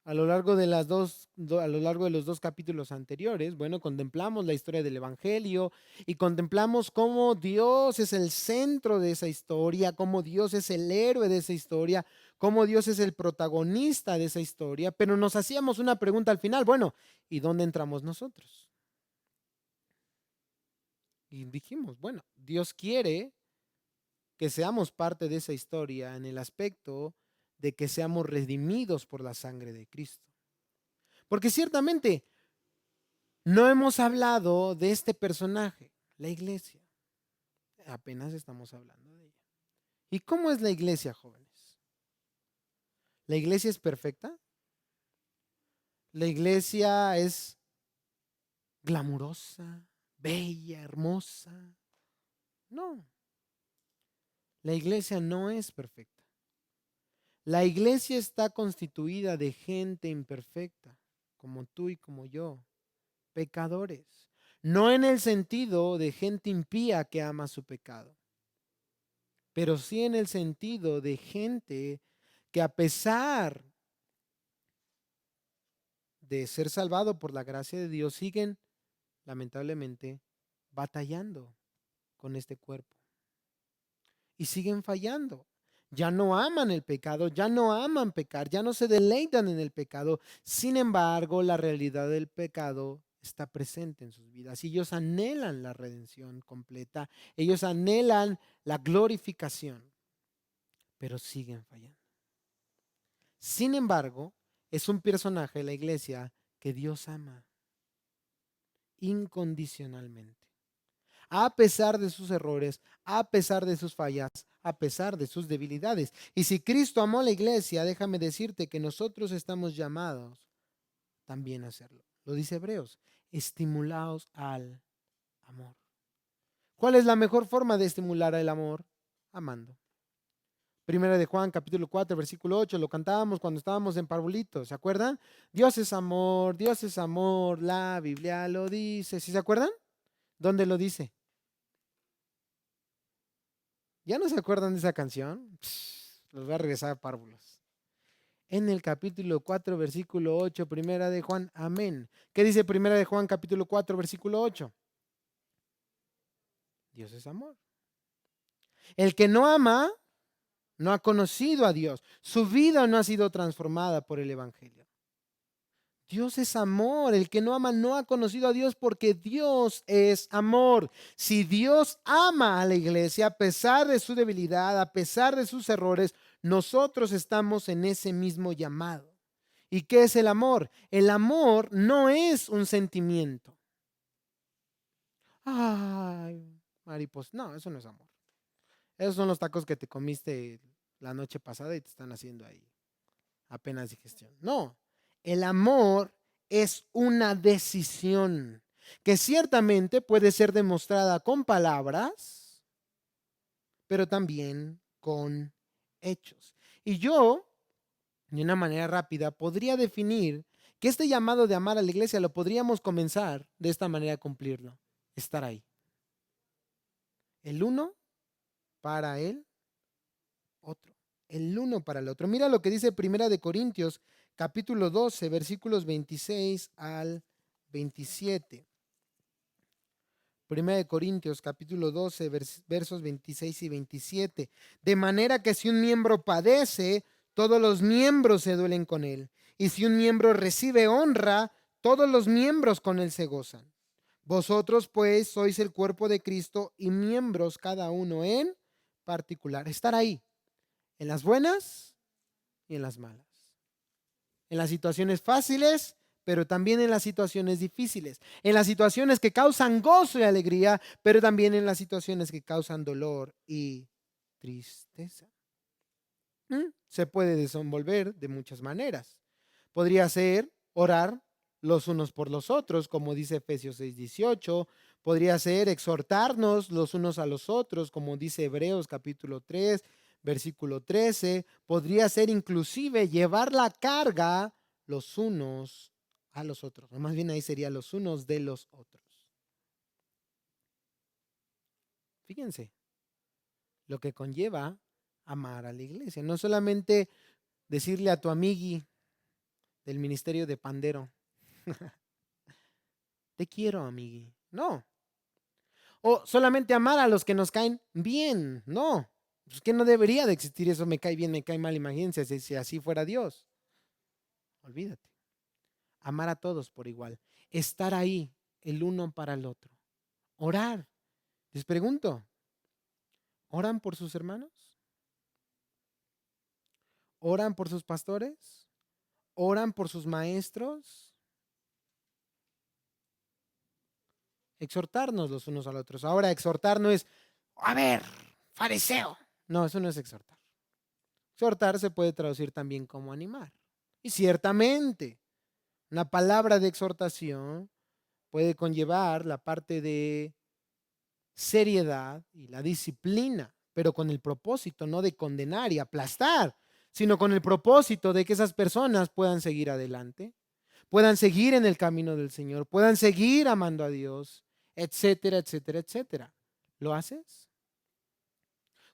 a lo largo de los dos capítulos anteriores, bueno, contemplamos la historia del Evangelio y contemplamos cómo Dios es el centro de esa historia, cómo Dios es el héroe de esa historia, cómo Dios es el protagonista de esa historia, pero nos hacíamos una pregunta al final, bueno, ¿y dónde entramos nosotros? Y dijimos, bueno, Dios quiere que seamos parte de esa historia en el aspecto de que seamos redimidos por la sangre de Cristo. Porque ciertamente no hemos hablado de este personaje, la iglesia. Apenas estamos hablando de ella. ¿Y cómo es la iglesia, jóvenes? ¿La iglesia es perfecta? ¿La iglesia es glamurosa, bella, hermosa? No, la iglesia no es perfecta. La iglesia está constituida de gente imperfecta, como tú y como yo, pecadores. No en el sentido de gente impía que ama su pecado, pero sí en el sentido de gente que a pesar de ser salvado por la gracia de Dios, siguen lamentablemente batallando con este cuerpo y siguen fallando. Ya no aman el pecado, ya no aman pecar, ya no se deleitan en el pecado. Sin embargo, la realidad del pecado está presente en sus vidas y ellos anhelan la redención completa, ellos anhelan la glorificación, pero siguen fallando. Sin embargo, es un personaje de la iglesia que Dios ama incondicionalmente. A pesar de sus errores, a pesar de sus fallas, a pesar de sus debilidades. Y si Cristo amó a la iglesia, déjame decirte que nosotros estamos llamados también a hacerlo. Lo dice Hebreos, estimulados al amor. ¿Cuál es la mejor forma de estimular el amor? Amando. Primera de Juan, capítulo 4, versículo 8, lo cantábamos cuando estábamos en Parvulito, ¿se acuerdan? Dios es amor, la Biblia lo dice, ¿sí se acuerdan? ¿Dónde lo dice? ¿Ya no se acuerdan de esa canción? Los voy a regresar a párvulos. en el capítulo 4, versículo 8, primera de Juan. Amén. ¿Qué dice primera de Juan, capítulo 4, versículo 8? Dios es amor. El que no ama no ha conocido a Dios. Su vida no ha sido transformada por el evangelio. Dios es amor. El que no ama no ha conocido a Dios porque Dios es amor. Si Dios ama a la iglesia, a pesar de su debilidad, a pesar de sus errores, nosotros estamos en ese mismo llamado. ¿Y qué es el amor? El amor no es un sentimiento. Ay, mariposa. No, eso no es amor. Esos son los tacos que te comiste la noche pasada y te están haciendo ahí apenas digestión. No, el amor es una decisión que ciertamente puede ser demostrada con palabras, pero también con hechos. Y yo, de una manera rápida, podría definir que este llamado de amar a la iglesia lo podríamos comenzar de esta manera a cumplirlo. Estar ahí. El uno para el otro. El uno para el otro. Mira lo que dice Primera de Corintios, capítulo 12, versículos 26 al 27. Primera de Corintios, capítulo 12, versos 26 y 27. De manera que si un miembro padece, todos los miembros se duelen con él. Y si un miembro recibe honra, todos los miembros con él se gozan. Vosotros, pues, sois el cuerpo de Cristo y miembros cada uno en particular. Estar ahí, en las buenas y en las malas. En las situaciones fáciles, pero también en las situaciones difíciles. En las situaciones que causan gozo y alegría, pero también en las situaciones que causan dolor y tristeza. Se puede desenvolver de muchas maneras. Podría ser orar los unos por los otros, como dice Efesios 6:18. Podría ser exhortarnos los unos a los otros, como dice Hebreos capítulo 3, versículo 13. Podría ser inclusive llevar la carga los unos a los otros. O más bien ahí sería los unos de los otros. Fíjense lo que conlleva amar a la iglesia. No solamente decirle a tu amigui del ministerio de pandero, te quiero, amigui. No. O solamente amar a los que nos caen bien. No. Es que no debería de existir eso, me cae bien, me cae mal. Imagínense si así fuera Dios. Olvídate. Amar a todos por igual. Estar ahí, el uno para el otro. Orar. Les pregunto, ¿oran por sus hermanos? ¿Oran por sus pastores? ¿Oran por sus maestros? Exhortarnos los unos a los otros. Ahora, exhortar no es, a ver, fariseo. No, eso no es exhortar. Exhortar se puede traducir también como animar. Y ciertamente, una palabra de exhortación puede conllevar la parte de seriedad y la disciplina, pero con el propósito no de condenar y aplastar, sino con el propósito de que esas personas puedan seguir adelante, puedan seguir en el camino del Señor, puedan seguir amando a Dios, etcétera, etcétera, etcétera. ¿Lo haces?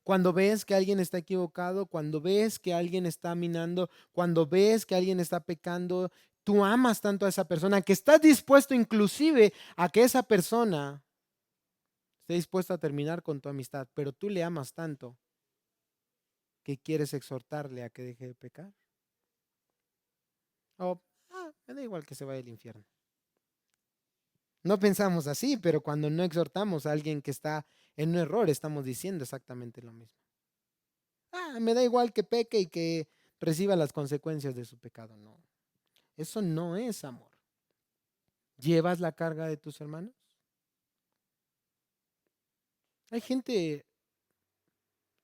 Cuando ves que alguien está equivocado, cuando ves que alguien está minando, cuando ves que alguien está pecando, tú amas tanto a esa persona que estás dispuesto inclusive a que esa persona esté dispuesta a terminar con tu amistad, pero tú le amas tanto que quieres exhortarle a que deje de pecar. O, me da igual que se vaya al infierno. No pensamos así, pero cuando no exhortamos a alguien que está en un error, estamos diciendo exactamente lo mismo. Me da igual que peque y que reciba las consecuencias de su pecado. No, eso no es amor. ¿Llevas la carga de tus hermanos? Hay gente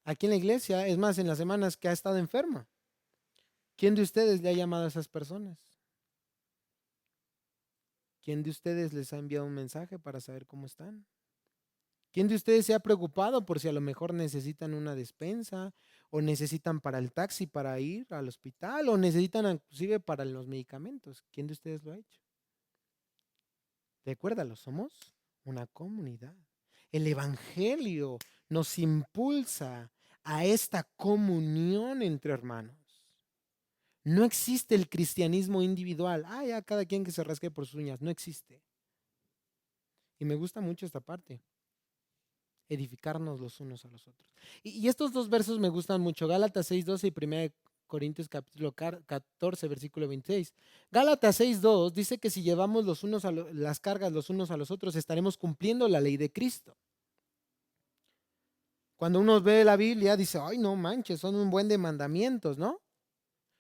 aquí en la iglesia, es más, en las semanas que ha estado enferma. ¿Quién de ustedes le ha llamado a esas personas? ¿Quién de ustedes les ha enviado un mensaje para saber cómo están? ¿Quién de ustedes se ha preocupado por si a lo mejor necesitan una despensa o necesitan para el taxi para ir al hospital o necesitan inclusive para los medicamentos? ¿Quién de ustedes lo ha hecho? Recuérdalo, somos una comunidad. El evangelio nos impulsa a esta comunión entre hermanos. No existe el cristianismo individual. Ah, ya cada quien que se rasque por sus uñas. No existe. Y me gusta mucho esta parte. Edificarnos los unos a los otros. Y estos dos versos me gustan mucho. Gálatas 6:12 y 1 Corintios capítulo 14, versículo 26. Gálatas 6:2 dice que si llevamos las cargas los unos a los otros, estaremos cumpliendo la ley de Cristo. Cuando uno ve la Biblia, dice, ay, no manches, son un buen de mandamientos, ¿no?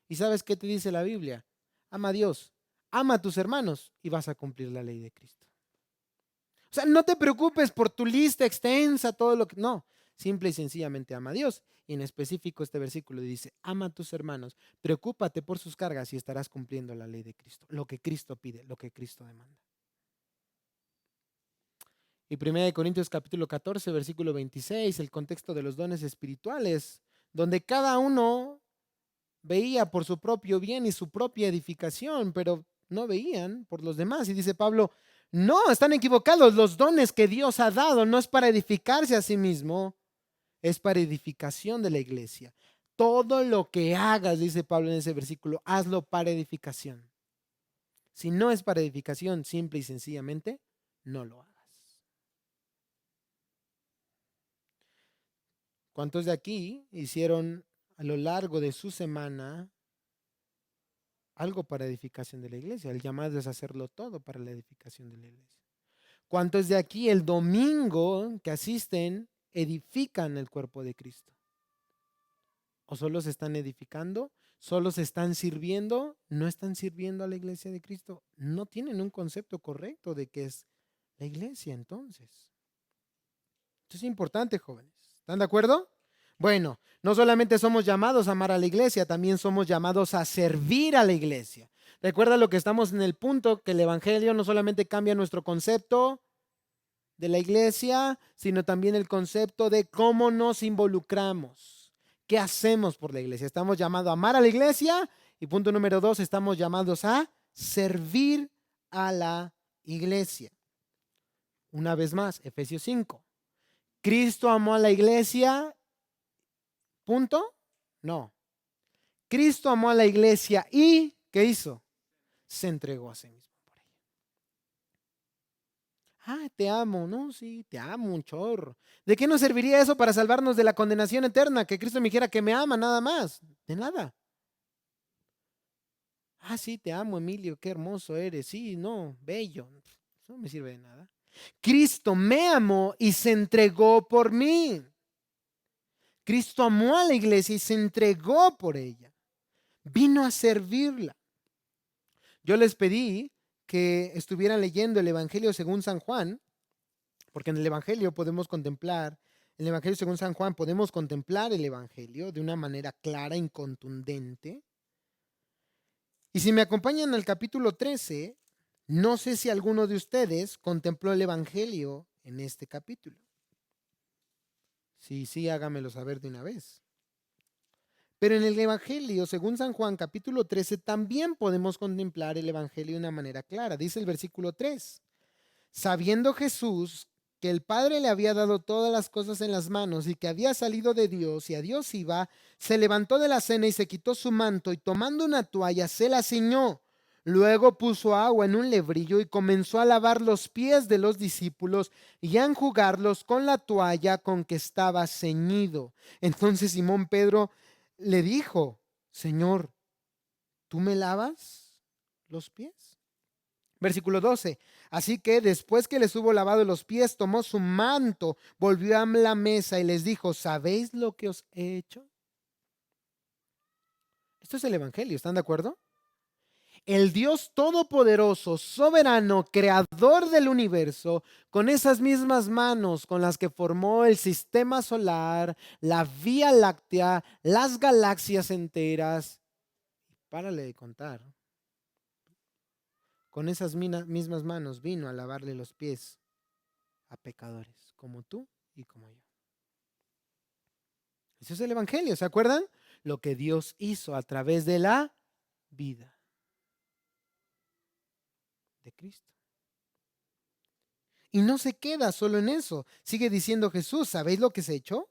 ¿Y sabes qué te dice la Biblia? Ama a Dios, ama a tus hermanos y vas a cumplir la ley de Cristo. O sea, no te preocupes por tu lista extensa, todo lo que... No, simple y sencillamente ama a Dios. Y en específico este versículo dice, ama a tus hermanos, preocúpate por sus cargas y estarás cumpliendo la ley de Cristo. Lo que Cristo pide, lo que Cristo demanda. Y 1 Corintios capítulo 14, versículo 26, el contexto de los dones espirituales, donde cada uno veía por su propio bien y su propia edificación, pero no veían por los demás. Y dice Pablo, no, están equivocados. Los dones que Dios ha dado no es para edificarse a sí mismo, es para edificación de la iglesia. Todo lo que hagas, dice Pablo en ese versículo, hazlo para edificación. Si no es para edificación, simple y sencillamente, no lo hagas. ¿Cuántos de aquí hicieron a lo largo de su semana algo para edificación de la iglesia? El llamado es hacerlo todo para la edificación de la iglesia. ¿Cuántos de aquí el domingo que asisten edifican el cuerpo de Cristo? ¿O solo se están edificando? ¿Solo se están sirviendo? ¿No están sirviendo a la iglesia de Cristo? No tienen un concepto correcto de qué es la iglesia entonces. Esto es importante, jóvenes. ¿Están de acuerdo? Bueno, no solamente somos llamados a amar a la iglesia, también somos llamados a servir a la iglesia. Recuerda lo que estamos en el punto, que el evangelio no solamente cambia nuestro concepto de la iglesia, sino también el concepto de cómo nos involucramos. ¿Qué hacemos por la iglesia? Estamos llamados a amar a la iglesia y punto número 2, estamos llamados a servir a la iglesia. Una vez más, Efesios 5. ¿Cristo amó a la iglesia? ¿Punto? No. Cristo amó a la iglesia y ¿qué hizo? Se entregó a sí mismo por ella. Ah, te amo, no, sí, te amo un chorro. ¿De qué nos serviría eso para salvarnos de la condenación eterna? Que Cristo me dijera que me ama nada más. De nada. Ah, sí, te amo, Emilio, qué hermoso eres. Sí, no, bello. Eso no me sirve de nada. Cristo me amó y se entregó por mí. Cristo amó a la iglesia y se entregó por ella. Vino a servirla. Yo les pedí que estuvieran leyendo el Evangelio según San Juan, porque en el Evangelio podemos contemplar, en el Evangelio según San Juan podemos contemplar el Evangelio de una manera clara y contundente. Y si me acompañan al capítulo 13, no sé si alguno de ustedes contempló el Evangelio en este capítulo. Sí, sí, hágamelo saber de una vez. Pero en el Evangelio, según San Juan, capítulo 13, también podemos contemplar el Evangelio de una manera clara. Dice el versículo 3, sabiendo Jesús que el Padre le había dado todas las cosas en las manos y que había salido de Dios y a Dios iba, se levantó de la cena y se quitó su manto y tomando una toalla se la ciñó. Luego puso agua en un lebrillo y comenzó a lavar los pies de los discípulos y a enjugarlos con la toalla con que estaba ceñido. Entonces Simón Pedro le dijo, Señor, ¿tú me lavas los pies? Versículo 12. Así que después que les hubo lavado los pies, tomó su manto, volvió a la mesa y les dijo, ¿sabéis lo que os he hecho? Esto es el Evangelio, ¿están de acuerdo? El Dios todopoderoso, soberano, creador del universo, con esas mismas manos con las que formó el sistema solar, la Vía Láctea, las galaxias enteras, párale de contar, con esas mismas manos vino a lavarle los pies a pecadores como tú y como yo. Eso es el Evangelio, ¿se acuerdan? Lo que Dios hizo a través de la vida de Cristo. Y no se queda solo en eso. Sigue diciendo Jesús, ¿sabéis lo que se echó?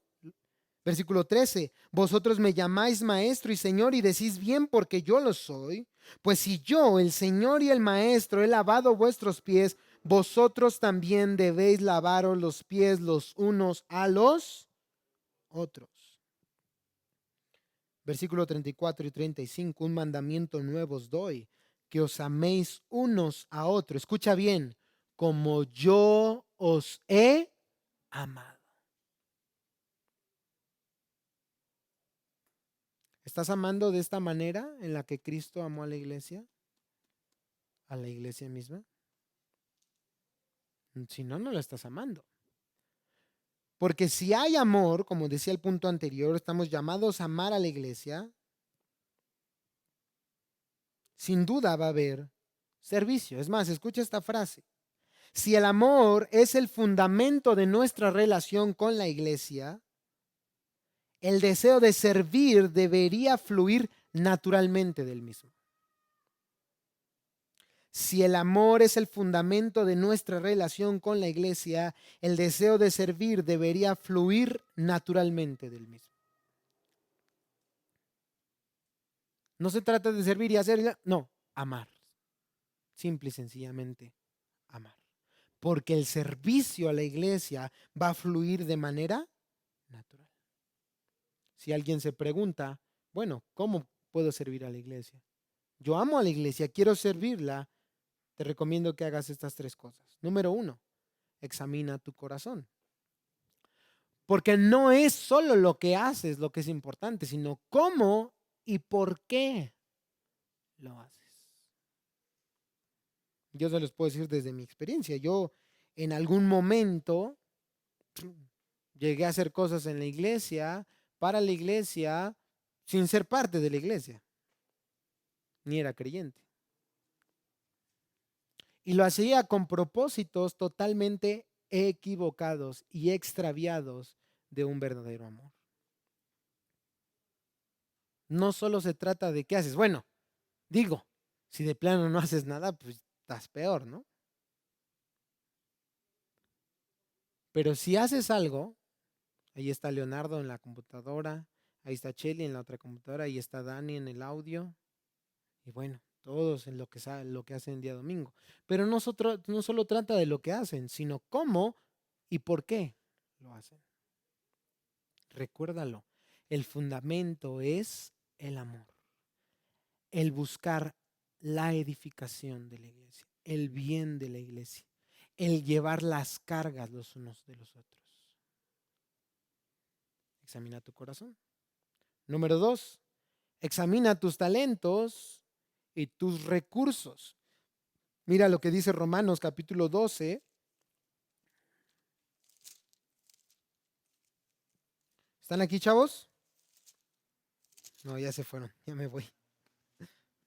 Versículo 13, vosotros me llamáis maestro y señor y decís bien porque yo lo soy. Pues si yo, el Señor y el Maestro, he lavado vuestros pies, vosotros también debéis lavaros los pies los unos a los otros. Versículo 34 y 35, un mandamiento nuevo os doy, que os améis unos a otros. Escucha bien, como yo os he amado. ¿Estás amando de esta manera en la que Cristo amó a la iglesia? ¿A la iglesia misma? Si no, no la estás amando. Porque si hay amor, como decía el punto anterior, estamos llamados a amar a la iglesia, sin duda va a haber servicio. Es más, escucha esta frase. Si el amor es el fundamento de nuestra relación con la iglesia, el deseo de servir debería fluir naturalmente del mismo. Si el amor es el fundamento de nuestra relación con la iglesia, el deseo de servir debería fluir naturalmente del mismo. No se trata de servir y hacer, no, amar. Simple y sencillamente amar. Porque el servicio a la iglesia va a fluir de manera natural. Si alguien se pregunta, bueno, ¿cómo puedo servir a la iglesia? Yo amo a la iglesia, quiero servirla. Te recomiendo que hagas estas tres cosas. Número 1, examina tu corazón. Porque no es solo lo que haces lo que es importante, sino cómo y por qué lo haces. Yo se los puedo decir desde mi experiencia. Yo en algún momento llegué a hacer cosas en la iglesia, para la iglesia, sin ser parte de la iglesia. Ni era creyente. Y lo hacía con propósitos totalmente equivocados y extraviados de un verdadero amor. No solo se trata de qué haces. Bueno, digo, si de plano no haces nada, pues estás peor, ¿no? Pero si haces algo, ahí está Leonardo en la computadora, ahí está Cheli en la otra computadora, ahí está Dani en el audio, y bueno, todos en lo que hacen día domingo. Pero no solo trata de lo que hacen, sino cómo y por qué lo hacen. Recuérdalo, el fundamento es el amor, el buscar la edificación de la iglesia, el bien de la iglesia, el llevar las cargas los unos de los otros. Examina tu corazón. Número 2, examina tus talentos y tus recursos. Mira lo que dice Romanos capítulo 12. ¿Están aquí, chavos? No, ya se fueron, ya me voy.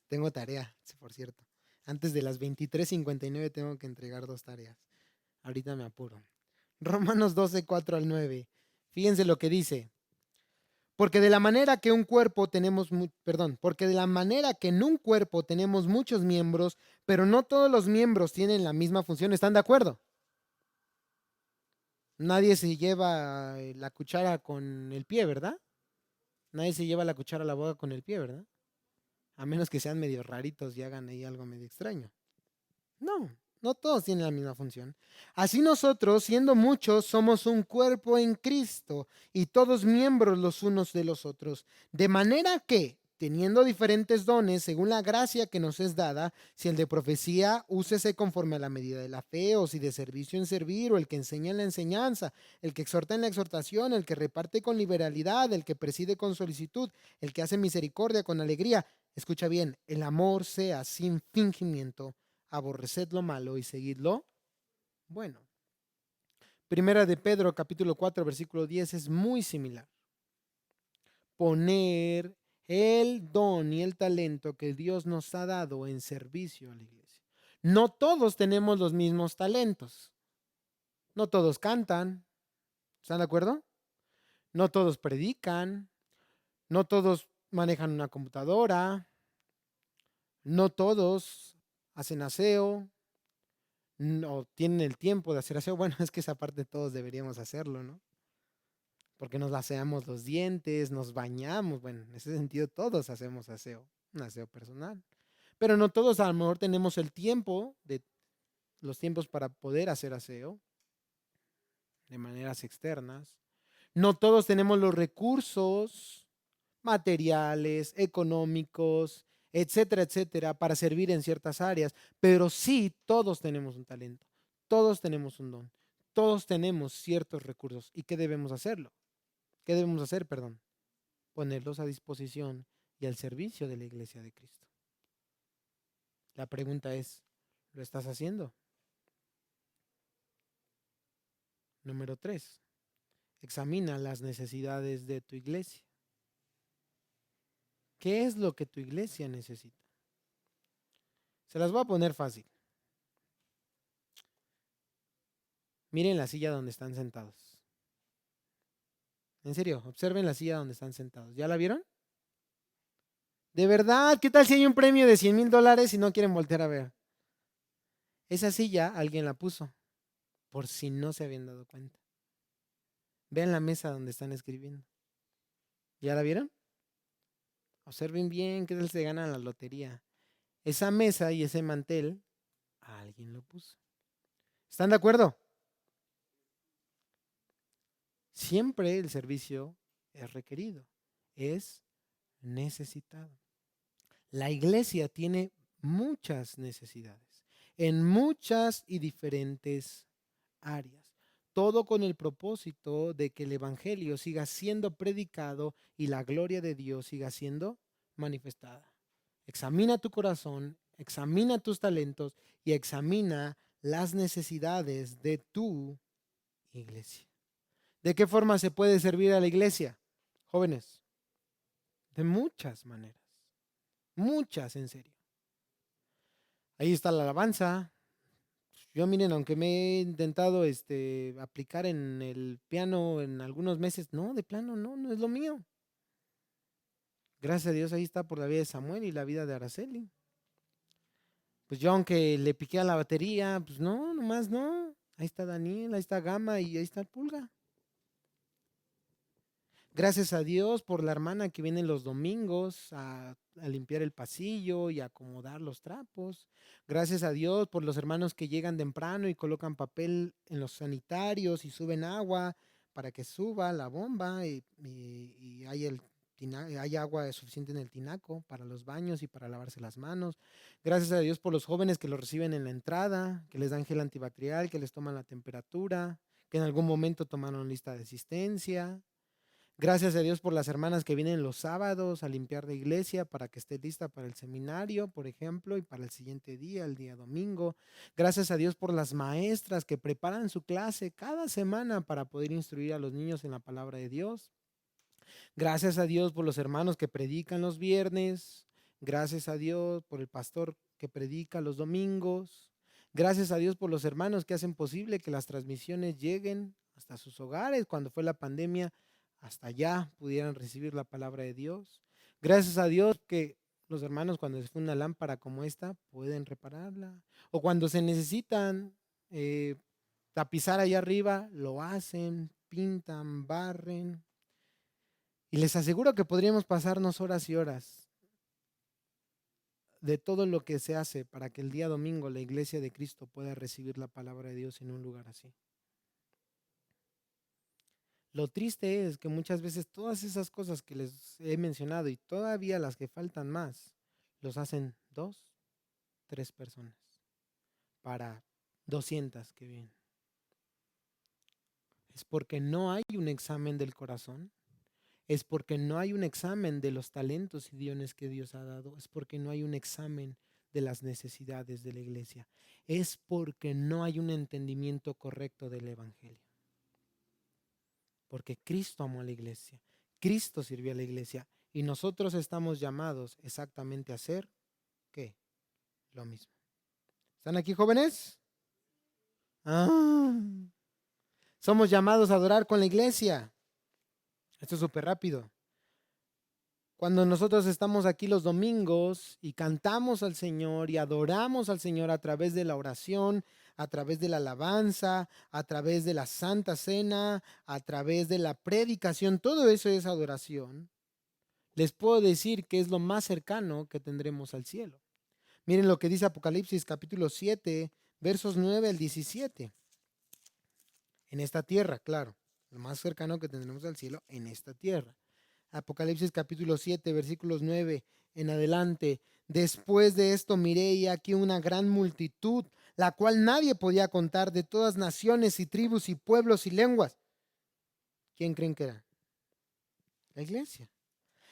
Tengo tarea, por cierto. Antes de las 23:59 tengo que entregar 2 tareas. Ahorita me apuro. Romanos 12, 4 al 9. Fíjense lo que dice. Porque de la manera que porque de la manera que en un cuerpo tenemos muchos miembros, pero no todos los miembros tienen la misma función. ¿Están de acuerdo? Nadie se lleva la cuchara con el pie, ¿verdad? Nadie se lleva la cuchara a la boca con el pie, ¿verdad? A menos que sean medio raritos y hagan ahí algo medio extraño. No, no todos tienen la misma función. Así nosotros, siendo muchos, somos un cuerpo en Cristo y todos miembros los unos de los otros. De manera que, teniendo diferentes dones según la gracia que nos es dada, si el de profecía, úsese conforme a la medida de la fe, o si de servicio en servir, o el que enseña en la enseñanza, el que exhorta en la exhortación, el que reparte con liberalidad, el que preside con solicitud, el que hace misericordia con alegría. Escucha bien, el amor sea sin fingimiento. Aborreced lo malo y seguidlo bueno. Primera de Pedro, capítulo 4, versículo 10 es muy similar. Poner el don y el talento que Dios nos ha dado en servicio a la iglesia. No todos tenemos los mismos talentos. No todos cantan. ¿Están de acuerdo? No todos predican. No todos manejan una computadora. No todos hacen aseo. No tienen el tiempo de hacer aseo. Bueno, es que esa parte todos deberíamos hacerlo, ¿no? porque nos aseamos los dientes, nos bañamos. Bueno, en ese sentido todos hacemos aseo, un aseo personal. Pero no todos a lo mejor tenemos el tiempo, los tiempos para poder hacer aseo de maneras externas. No todos tenemos los recursos materiales, económicos, etcétera, etcétera, para servir en ciertas áreas, pero sí todos tenemos un talento, todos tenemos un don, todos tenemos ciertos recursos. ¿Y qué debemos hacerlo? ¿Qué debemos hacer, perdón? Ponerlos a disposición y al servicio de la iglesia de Cristo. La pregunta es, ¿lo estás haciendo? Número 3, examina las necesidades de tu iglesia. ¿Qué es lo que tu iglesia necesita? Se las voy a poner fácil. Miren la silla donde están sentados. En serio, observen la silla donde están sentados. ¿Ya la vieron? De verdad, ¿qué tal si hay un premio de $100,000 y no quieren voltear a ver? Esa silla alguien la puso, por si no se habían dado cuenta. Vean la mesa donde están escribiendo. ¿Ya la vieron? Observen bien qué tal se gana la lotería. Esa mesa y ese mantel, alguien lo puso. ¿Están de acuerdo? Siempre el servicio es requerido, es necesitado. La iglesia tiene muchas necesidades en muchas y diferentes áreas. Todo con el propósito de que el evangelio siga siendo predicado y la gloria de Dios siga siendo manifestada. Examina tu corazón, examina tus talentos y examina las necesidades de tu iglesia. ¿De qué forma se puede servir a la iglesia, jóvenes? De muchas maneras, muchas en serio. Ahí está la alabanza. Yo miren, aunque me he intentado aplicar en el piano en algunos meses, no, de plano, no, no es lo mío. Gracias a Dios ahí está por la vida de Samuel y la vida de Araceli. Pues yo aunque le piqué a la batería, pues no, nomás no. Ahí está Daniel, ahí está Gama y ahí está el Pulga. Gracias a Dios por la hermana que viene los domingos a limpiar el pasillo y a acomodar los trapos. Gracias a Dios por los hermanos que llegan temprano y colocan papel en los sanitarios y suben agua para que suba la bomba y hay agua suficiente en el tinaco para los baños y para lavarse las manos. Gracias a Dios por los jóvenes que los reciben en la entrada, que les dan gel antibacterial, que les toman la temperatura, que en algún momento tomaron lista de asistencia. Gracias a Dios por las hermanas que vienen los sábados a limpiar la iglesia para que esté lista para el seminario, por ejemplo, y para el siguiente día, el día domingo. Gracias a Dios por las maestras que preparan su clase cada semana para poder instruir a los niños en la palabra de Dios. Gracias a Dios por los hermanos que predican los viernes. Gracias a Dios por el pastor que predica los domingos. Gracias a Dios por los hermanos que hacen posible que las transmisiones lleguen hasta sus hogares. Cuando fue la pandemia, hasta allá pudieran recibir la palabra de Dios. Gracias a Dios que los hermanos cuando se fue una lámpara como esta pueden repararla. O cuando se necesitan tapizar allá arriba, lo hacen, pintan, barren. Y les aseguro que podríamos pasarnos horas y horas de todo lo que se hace para que el día domingo la iglesia de Cristo pueda recibir la palabra de Dios en un lugar así. Lo triste es que muchas veces todas esas cosas que les he mencionado y todavía las que faltan más, los hacen 2, 3 personas para 200 que vienen. Es porque no hay un examen del corazón. Es porque no hay un examen de los talentos y dones que Dios ha dado. Es porque no hay un examen de las necesidades de la iglesia. Es porque no hay un entendimiento correcto del evangelio. Porque Cristo amó a la iglesia. Cristo sirvió a la iglesia. Y nosotros estamos llamados exactamente a hacer, ¿qué? Lo mismo. ¿Están aquí, jóvenes? Ah, somos llamados a adorar con la iglesia. Esto es súper rápido. Cuando nosotros estamos aquí los domingos y cantamos al Señor y adoramos al Señor a través de la oración, a través de la alabanza, a través de la Santa Cena, a través de la predicación, todo eso es adoración. Les puedo decir que es lo más cercano que tendremos al cielo. Miren lo que dice Apocalipsis capítulo 7, versos 9 al 17. En esta tierra, claro, lo más cercano que tendremos al cielo en esta tierra. Apocalipsis capítulo 7, versículos 9 en adelante. Después de esto miré y aquí una gran multitud, la cual nadie podía contar, de todas naciones y tribus y pueblos y lenguas. ¿Quién creen que era? La iglesia.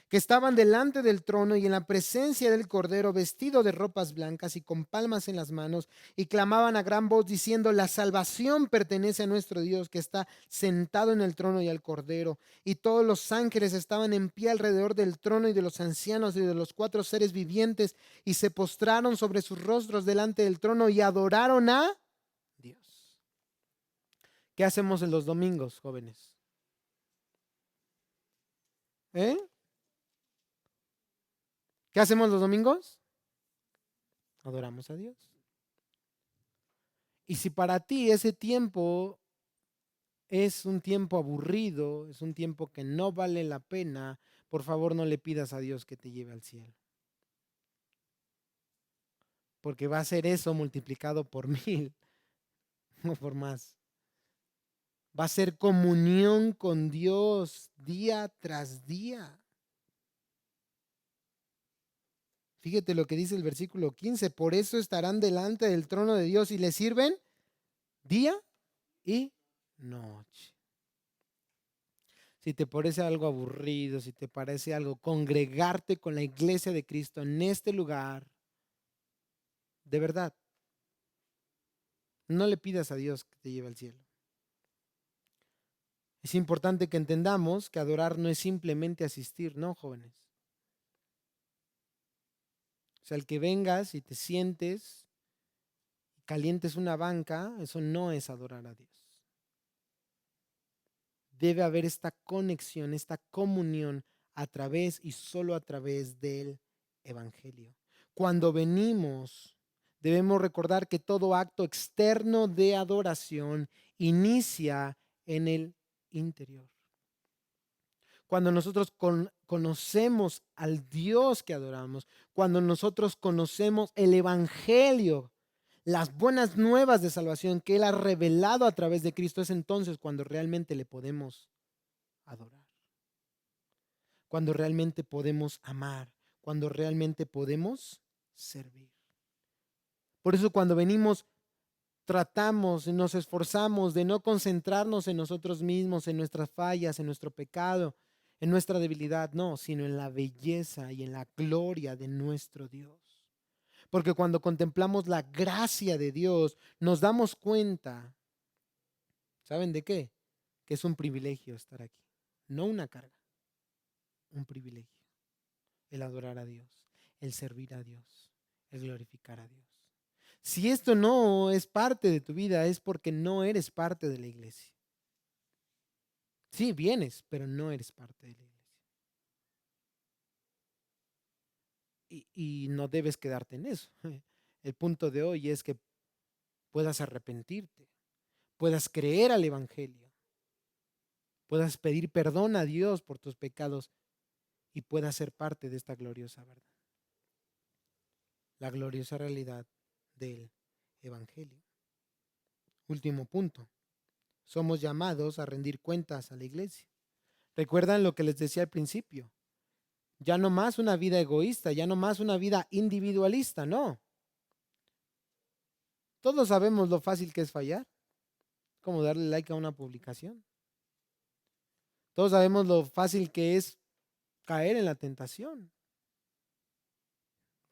Que estaban delante del trono y en la presencia del Cordero, vestido de ropas blancas y con palmas en las manos, y clamaban a gran voz diciendo: la salvación pertenece a nuestro Dios, que está sentado en el trono, y al Cordero. Y todos los ángeles estaban en pie alrededor del trono y de los ancianos y de los cuatro seres vivientes, y se postraron sobre sus rostros delante del trono y adoraron a Dios. ¿Qué hacemos en los domingos, jóvenes? ¿Eh? ¿Qué hacemos los domingos? Adoramos a Dios. Y si para ti ese tiempo es un tiempo aburrido, es un tiempo que no vale la pena, por favor no le pidas a Dios que te lleve al cielo. Porque va a ser eso multiplicado por 1000 o por más. Va a ser comunión con Dios día tras día. Fíjate lo que dice el versículo 15. Por eso estarán delante del trono de Dios y le sirven día y noche. Si te parece algo aburrido, si te parece algo congregarte con la iglesia de Cristo en este lugar, de verdad, no le pidas a Dios que te lleve al cielo. Es importante que entendamos que adorar no es simplemente asistir, no, jóvenes. O sea, el que vengas y te sientes, calientes una banca, eso no es adorar a Dios. Debe haber esta conexión, esta comunión a través y solo a través del Evangelio. Cuando venimos, debemos recordar que todo acto externo de adoración inicia en el interior. Cuando nosotros conocemos al Dios que adoramos, cuando nosotros conocemos el Evangelio, las buenas nuevas de salvación que Él ha revelado a través de Cristo, es entonces cuando realmente le podemos adorar, cuando realmente podemos amar, cuando realmente podemos servir. Por eso cuando venimos, tratamos y nos esforzamos de no concentrarnos en nosotros mismos, en nuestras fallas, en nuestro pecado, en nuestra debilidad, no, sino en la belleza y en la gloria de nuestro Dios. Porque cuando contemplamos la gracia de Dios, nos damos cuenta, ¿saben de qué? Que es un privilegio estar aquí, no una carga, un privilegio. El adorar a Dios, el servir a Dios, el glorificar a Dios. Si esto no es parte de tu vida, es porque no eres parte de la iglesia. Sí, vienes, pero no eres parte de la iglesia. Y no debes quedarte en eso. El punto de hoy es que puedas arrepentirte, puedas creer al Evangelio, puedas pedir perdón a Dios por tus pecados y puedas ser parte de esta gloriosa verdad. La gloriosa realidad del Evangelio. Último punto. Somos llamados a rendir cuentas a la iglesia. ¿Recuerdan lo que les decía al principio? Ya no más una vida egoísta, ya no más una vida individualista, no. Todos sabemos lo fácil que es fallar, como darle like a una publicación. Todos sabemos lo fácil que es caer en la tentación.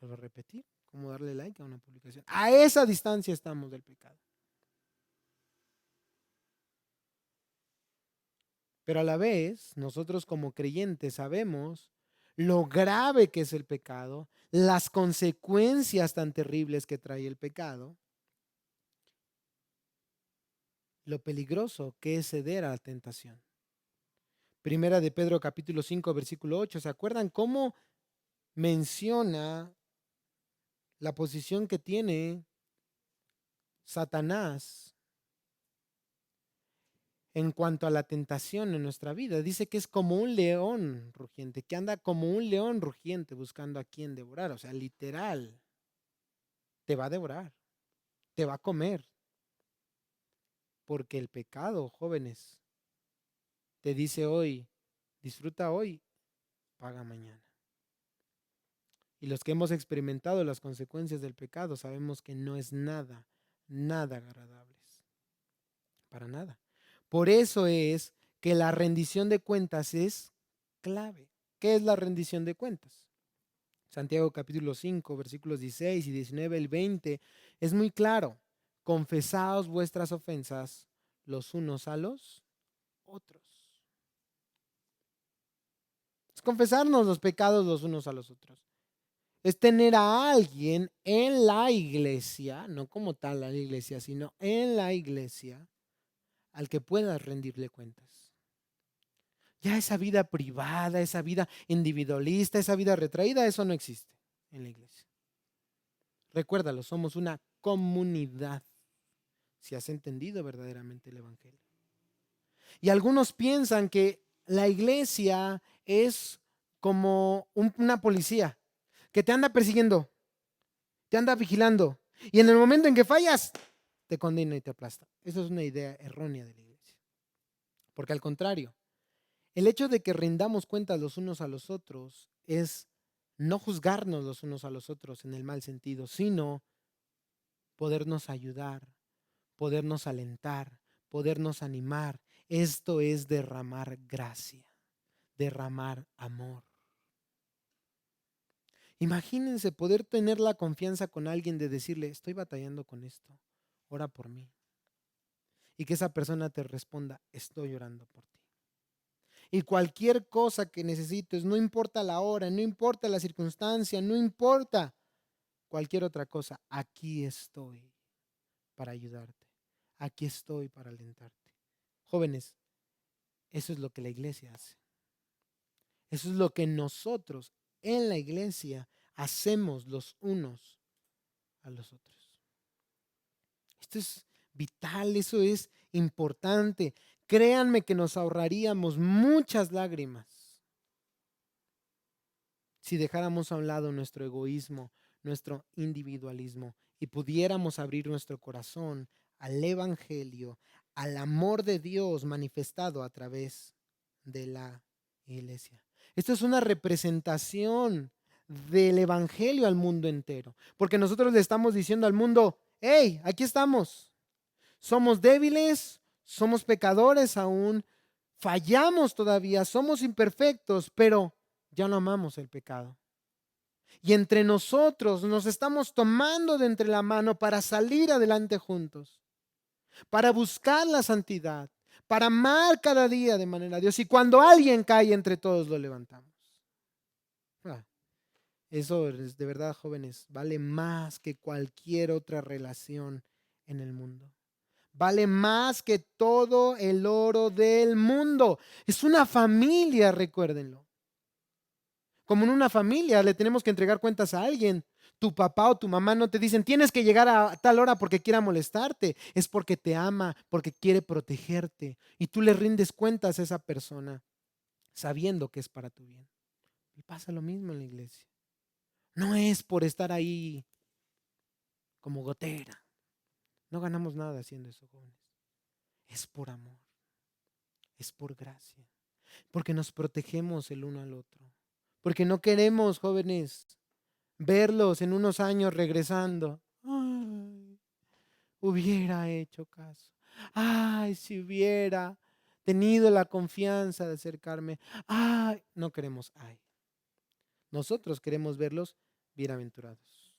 Vuelvo a repetir, como darle like a una publicación. A esa distancia estamos del pecado. Pero a la vez, nosotros como creyentes sabemos lo grave que es el pecado, las consecuencias tan terribles que trae el pecado, lo peligroso que es ceder a la tentación. Primera de Pedro capítulo 5, versículo 8. ¿Se acuerdan cómo menciona la posición que tiene Satanás en cuanto a la tentación en nuestra vida? Dice que es como un león rugiente, que anda como un león rugiente buscando a quien devorar. O sea, literal, te va a devorar, te va a comer. Porque el pecado, jóvenes, te dice hoy, disfruta hoy, paga mañana. Y los que hemos experimentado las consecuencias del pecado sabemos que no es nada, nada agradables. Para nada. Por eso es que la rendición de cuentas es clave. ¿Qué es la rendición de cuentas? Santiago capítulo 5, versículos 16 y 19, el 20, es muy claro. Confesaos vuestras ofensas los unos a los otros. Es confesarnos los pecados los unos a los otros. Es tener a alguien en la iglesia, no como tal la iglesia, sino en la iglesia, al que puedas rendirle cuentas. Ya esa vida privada, esa vida individualista, esa vida retraída, eso no existe en la iglesia. Recuérdalo, somos una comunidad, si has entendido verdaderamente el evangelio. Y algunos piensan que la iglesia es como una policía que te anda persiguiendo, te anda vigilando, y en el momento en que fallas, te condena y te aplasta. Esa es una idea errónea de la iglesia. Porque al contrario, el hecho de que rindamos cuentas los unos a los otros es no juzgarnos los unos a los otros en el mal sentido, sino podernos ayudar, podernos alentar, podernos animar. Esto es derramar gracia, derramar amor. Imagínense poder tener la confianza con alguien de decirle, estoy batallando con esto, ora por mí. Y que esa persona te responda, estoy orando por ti. Y cualquier cosa que necesites, no importa la hora, no importa la circunstancia, no importa cualquier otra cosa, aquí estoy para ayudarte. Aquí estoy para alentarte. Jóvenes, eso es lo que la iglesia hace. Eso es lo que nosotros en la iglesia hacemos los unos a los otros. Esto es vital, eso es importante. Créanme que nos ahorraríamos muchas lágrimas si dejáramos a un lado nuestro egoísmo, nuestro individualismo y pudiéramos abrir nuestro corazón al evangelio, al amor de Dios manifestado a través de la iglesia. Esto es una representación del evangelio al mundo entero, porque nosotros le estamos diciendo al mundo, hey, aquí estamos. Somos débiles, somos pecadores aún, fallamos todavía, somos imperfectos, pero ya no amamos el pecado. Y entre nosotros nos estamos tomando de entre la mano para salir adelante juntos, para buscar la santidad, para amar cada día de manera a Dios. Y cuando alguien cae, entre todos lo levantamos. Ah, eso es de verdad, jóvenes, vale más que cualquier otra relación en el mundo. Vale más que todo el oro del mundo. Es una familia, recuérdenlo. Como en una familia le tenemos que entregar cuentas a alguien. Tu papá o tu mamá no te dicen, tienes que llegar a tal hora porque quiera molestarte. Es porque te ama, porque quiere protegerte. Y tú le rindes cuentas a esa persona sabiendo que es para tu bien. Y pasa lo mismo en la iglesia. No es por estar ahí como gotera. No ganamos nada haciendo eso, jóvenes. Es por amor. Es por gracia. Porque nos protegemos el uno al otro. Porque no queremos, jóvenes, verlos en unos años regresando. Ay, hubiera hecho caso. Ay, si hubiera tenido la confianza de acercarme. Ay, no queremos. Ay. Nosotros queremos verlos bienaventurados.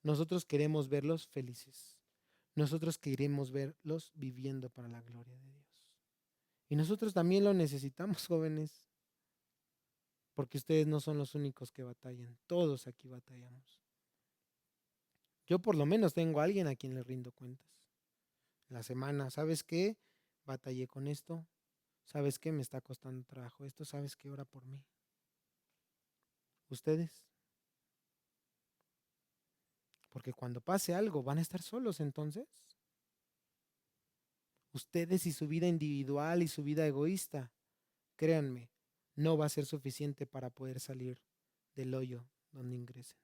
Nosotros queremos verlos felices. Nosotros queremos verlos viviendo para la gloria de Dios. Y nosotros también lo necesitamos, jóvenes. Porque ustedes no son los únicos que batallan. Todos aquí batallamos. Yo por lo menos tengo a alguien a quien le rindo cuentas. La semana, ¿sabes qué? Batallé con esto. ¿Sabes qué? Me está costando trabajo esto. ¿Sabes qué? Ora por mí. ¿Ustedes? Porque cuando pase algo, ¿van a estar solos entonces? Ustedes y su vida individual y su vida egoísta, créanme, no va a ser suficiente para poder salir del hoyo donde ingresen.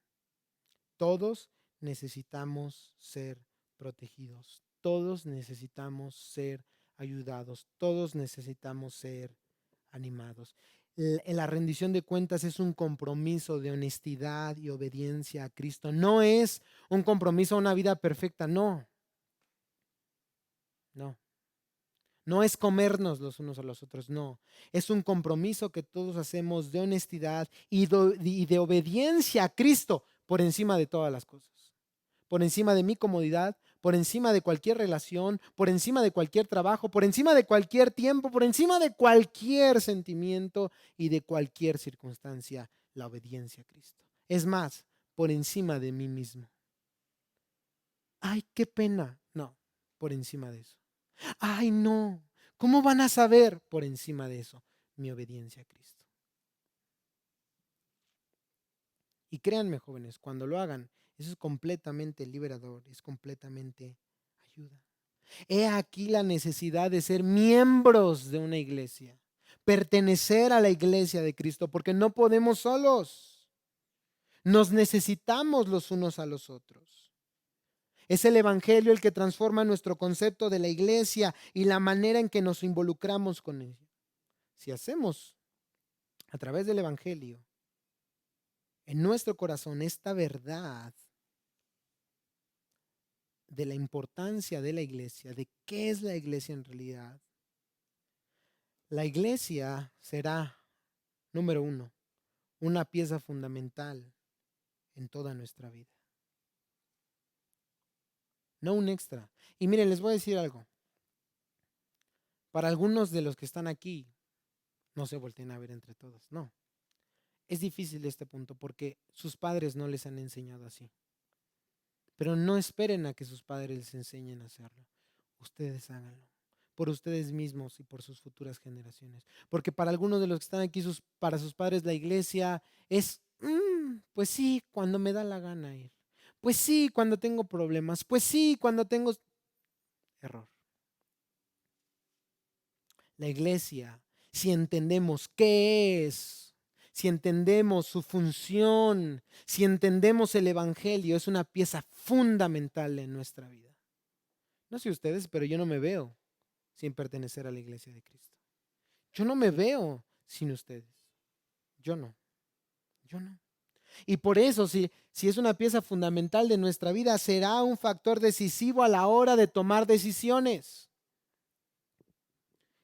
Todos necesitamos ser protegidos. Todos necesitamos ser ayudados. Todos necesitamos ser animados. La rendición de cuentas es un compromiso de honestidad y obediencia a Cristo. No es un compromiso a una vida perfecta, no. No. No es comernos los unos a los otros, no. Es un compromiso que todos hacemos de honestidad y de obediencia a Cristo por encima de todas las cosas. Por encima de mi comodidad, por encima de cualquier relación, por encima de cualquier trabajo, por encima de cualquier tiempo, por encima de cualquier sentimiento y de cualquier circunstancia, la obediencia a Cristo. Es más, por encima de mí mismo. Ay, qué pena. No, por encima de eso. Ay, no. ¿Cómo van a saber por encima de eso mi obediencia a Cristo? Y créanme, jóvenes, cuando lo hagan, eso es completamente liberador, es completamente ayuda. He aquí la necesidad de ser miembros de una iglesia, pertenecer a la iglesia de Cristo, porque no podemos solos. Nos necesitamos los unos a los otros. Es el Evangelio el que transforma nuestro concepto de la iglesia y la manera en que nos involucramos con ella. Si hacemos a través del Evangelio en nuestro corazón esta verdad de la importancia de la iglesia, de qué es la iglesia en realidad, la iglesia será, número uno, una pieza fundamental en toda nuestra vida. No un extra. Y miren, les voy a decir algo. Para algunos de los que están aquí, no se volteen a ver entre todos, no. Es difícil este punto porque sus padres no les han enseñado así. Pero no esperen a que sus padres les enseñen a hacerlo. Ustedes háganlo. Por ustedes mismos y por sus futuras generaciones. Porque para algunos de los que están aquí, para sus padres la iglesia es, pues sí, cuando me da la gana ir. Pues sí, cuando tengo problemas. Pues sí, cuando tengo... Error. La iglesia, si entendemos qué es, si entendemos su función, si entendemos el Evangelio, es una pieza fundamental en nuestra vida. No sé ustedes, pero yo no me veo sin pertenecer a la iglesia de Cristo. Yo no me veo sin ustedes. Yo no. Yo no. Y por eso, si es una pieza fundamental de nuestra vida, será un factor decisivo a la hora de tomar decisiones.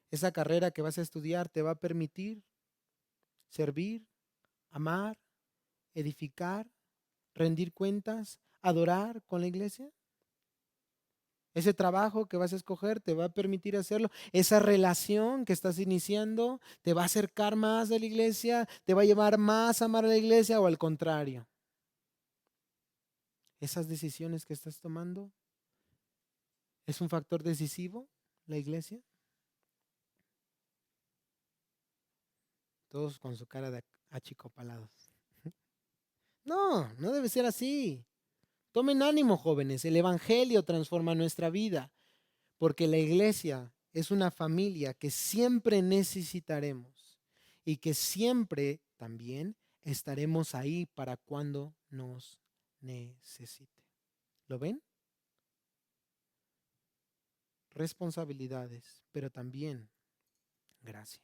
Esa carrera que vas a estudiar te va a permitir servir, amar, edificar, rendir cuentas, adorar con la iglesia. Ese trabajo que vas a escoger te va a permitir hacerlo. Esa relación que estás iniciando te va a acercar más a la iglesia, te va a llevar más a amar a la iglesia o al contrario. Esas decisiones que estás tomando, ¿es un factor decisivo la iglesia? Todos con su cara de achicopalados. No, no debe ser así. Tomen ánimo, jóvenes. El Evangelio transforma nuestra vida. Porque la iglesia es una familia que siempre necesitaremos y que siempre también estaremos ahí para cuando nos necesite. ¿Lo ven? Responsabilidades, pero también gracia.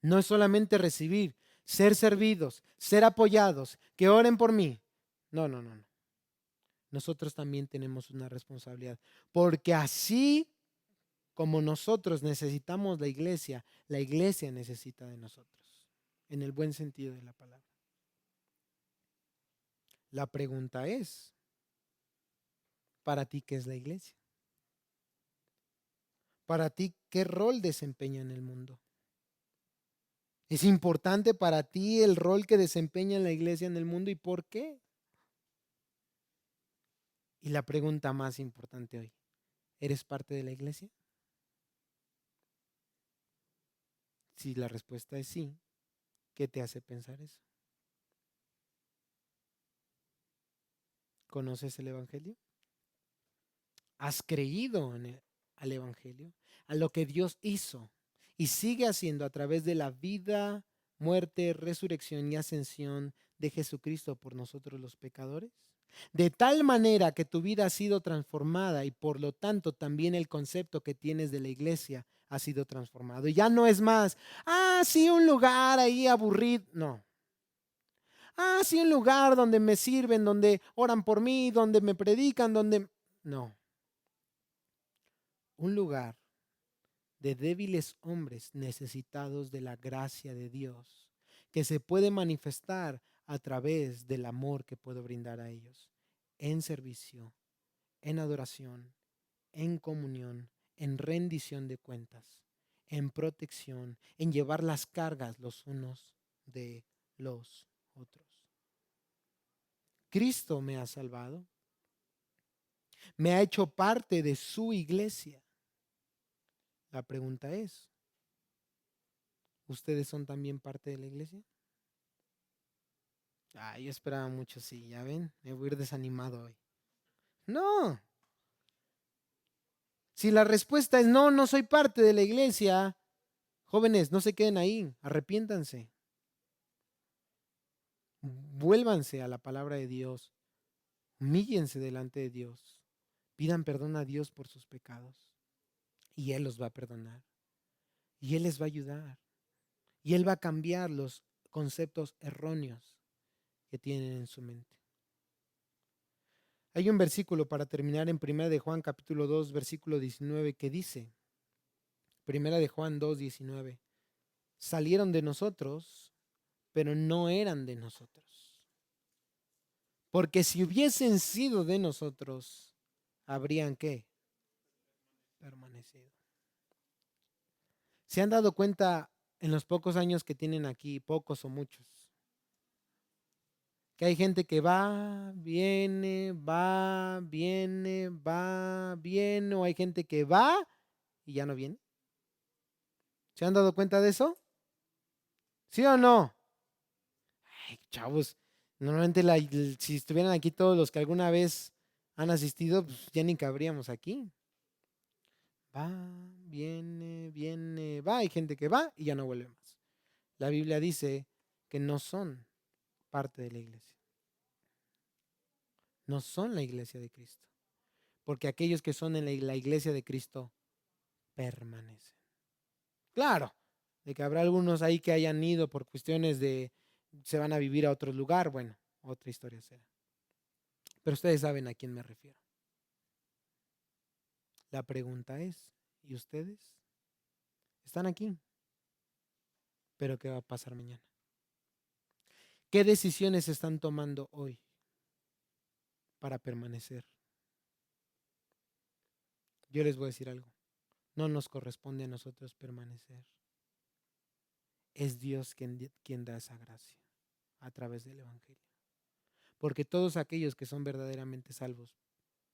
No es solamente recibir, ser servidos, ser apoyados, que oren por mí. No, no, no, no. Nosotros también tenemos una responsabilidad, porque así como nosotros necesitamos la iglesia necesita de nosotros, en el buen sentido de la palabra. La pregunta es, ¿para ti qué es la iglesia? ¿Para ti qué rol desempeña en el mundo? ¿Es importante para ti el rol que desempeña la iglesia en el mundo y por qué? Y la pregunta más importante hoy, ¿eres parte de la iglesia? Si la respuesta es sí, ¿qué te hace pensar eso? ¿Conoces el Evangelio? ¿Has creído al Evangelio? A lo que Dios hizo y sigue haciendo a través de la vida, muerte, resurrección y ascensión de Jesucristo por nosotros los pecadores. De tal manera que tu vida ha sido transformada y por lo tanto también el concepto que tienes de la iglesia ha sido transformado. Y ya no es más, sí, un lugar ahí aburrido. No. Sí, un lugar donde me sirven, donde oran por mí, donde me predican, donde... No. Un lugar de débiles hombres necesitados de la gracia de Dios, que se puede manifestar a través del amor que puedo brindar a ellos, en servicio, en adoración, en comunión, en rendición de cuentas, en protección, en llevar las cargas los unos de los otros. Cristo me ha salvado, me ha hecho parte de su iglesia. La pregunta es, ¿ustedes son también parte de la iglesia? Yo esperaba mucho, sí, ya ven, me voy a ir desanimado hoy. No, si la respuesta es no, no soy parte de la iglesia, jóvenes, no se queden ahí, arrepiéntanse. Vuélvanse a la palabra de Dios, humíllense delante de Dios, pidan perdón a Dios por sus pecados y Él los va a perdonar y Él les va a ayudar y Él va a cambiar los conceptos erróneos que tienen en su mente. Hay un versículo para terminar en 1 de Juan capítulo 2 versículo 19 que dice, 1 de Juan 2, 19, salieron de nosotros, pero no eran de nosotros. Porque si hubiesen sido de nosotros, habrían ¿qué? Permanecido. ¿Se han dado cuenta en los pocos años que tienen aquí, pocos o muchos, que hay gente que va, viene, o hay gente que va y ya no viene? ¿Se han dado cuenta de eso? ¿Sí o no? Ay, chavos, normalmente si estuvieran aquí todos los que alguna vez han asistido, pues ya ni cabríamos aquí. Va, viene, va. Hay gente que va y ya no vuelve más. La Biblia dice que no son parte de la iglesia. No son la iglesia de Cristo. Porque aquellos que son en la iglesia de Cristo permanecen. Claro, de que habrá algunos ahí que hayan ido por cuestiones de se van a vivir a otro lugar, bueno, otra historia será. Pero ustedes saben a quién me refiero. La pregunta es, ¿y ustedes? Están aquí, pero ¿qué va a pasar mañana? ¿Qué decisiones están tomando hoy para permanecer? Yo les voy a decir algo. No nos corresponde a nosotros permanecer. Es Dios quien da esa gracia a través del Evangelio. Porque todos aquellos que son verdaderamente salvos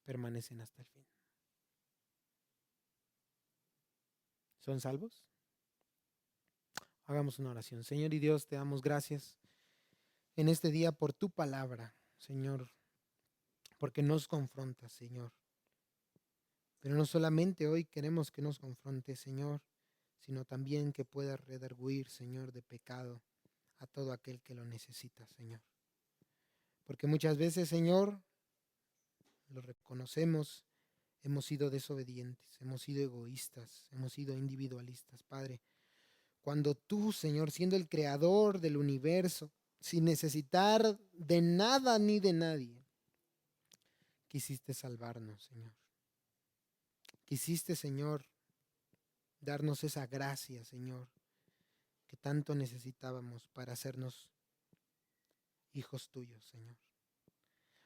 permanecen hasta el fin. ¿Son salvos? Hagamos una oración. Señor y Dios, te damos gracias en este día por tu palabra, Señor, porque nos confrontas, Señor. Pero no solamente hoy queremos que nos confronte, Señor, sino también que pueda redarguir, Señor, de pecado a todo aquel que lo necesita, Señor. Porque muchas veces, Señor, lo reconocemos, hemos sido desobedientes, hemos sido egoístas, hemos sido individualistas, Padre. Cuando tú, Señor, siendo el creador del universo, sin necesitar de nada ni de nadie, quisiste salvarnos, Señor. Quisiste, Señor, darnos esa gracia, Señor, que tanto necesitábamos para hacernos hijos tuyos, Señor.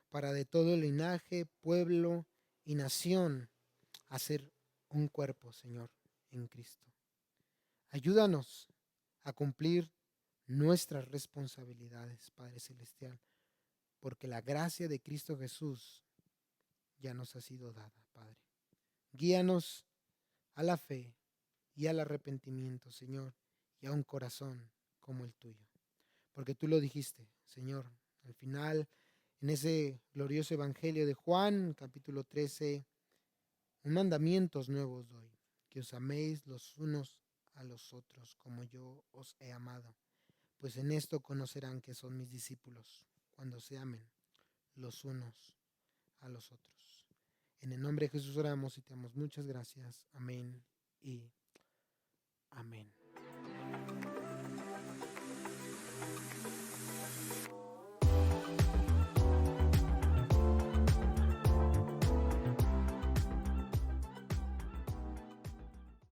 Para de todo linaje, pueblo y nación hacer un cuerpo, Señor, en Cristo. Ayúdanos a cumplir nuestras responsabilidades, Padre Celestial, porque la gracia de Cristo Jesús ya nos ha sido dada, Padre. Guíanos a la fe y al arrepentimiento, Señor, y a un corazón como el tuyo. Porque tú lo dijiste, Señor, al final, en ese glorioso Evangelio de Juan, capítulo 13, un mandamientos nuevos doy, que os améis los unos a los otros como yo os he amado. Pues en esto conocerán que son mis discípulos, cuando se amen los unos a los otros. En el nombre de Jesús oramos y te damos muchas gracias. Amén y amén.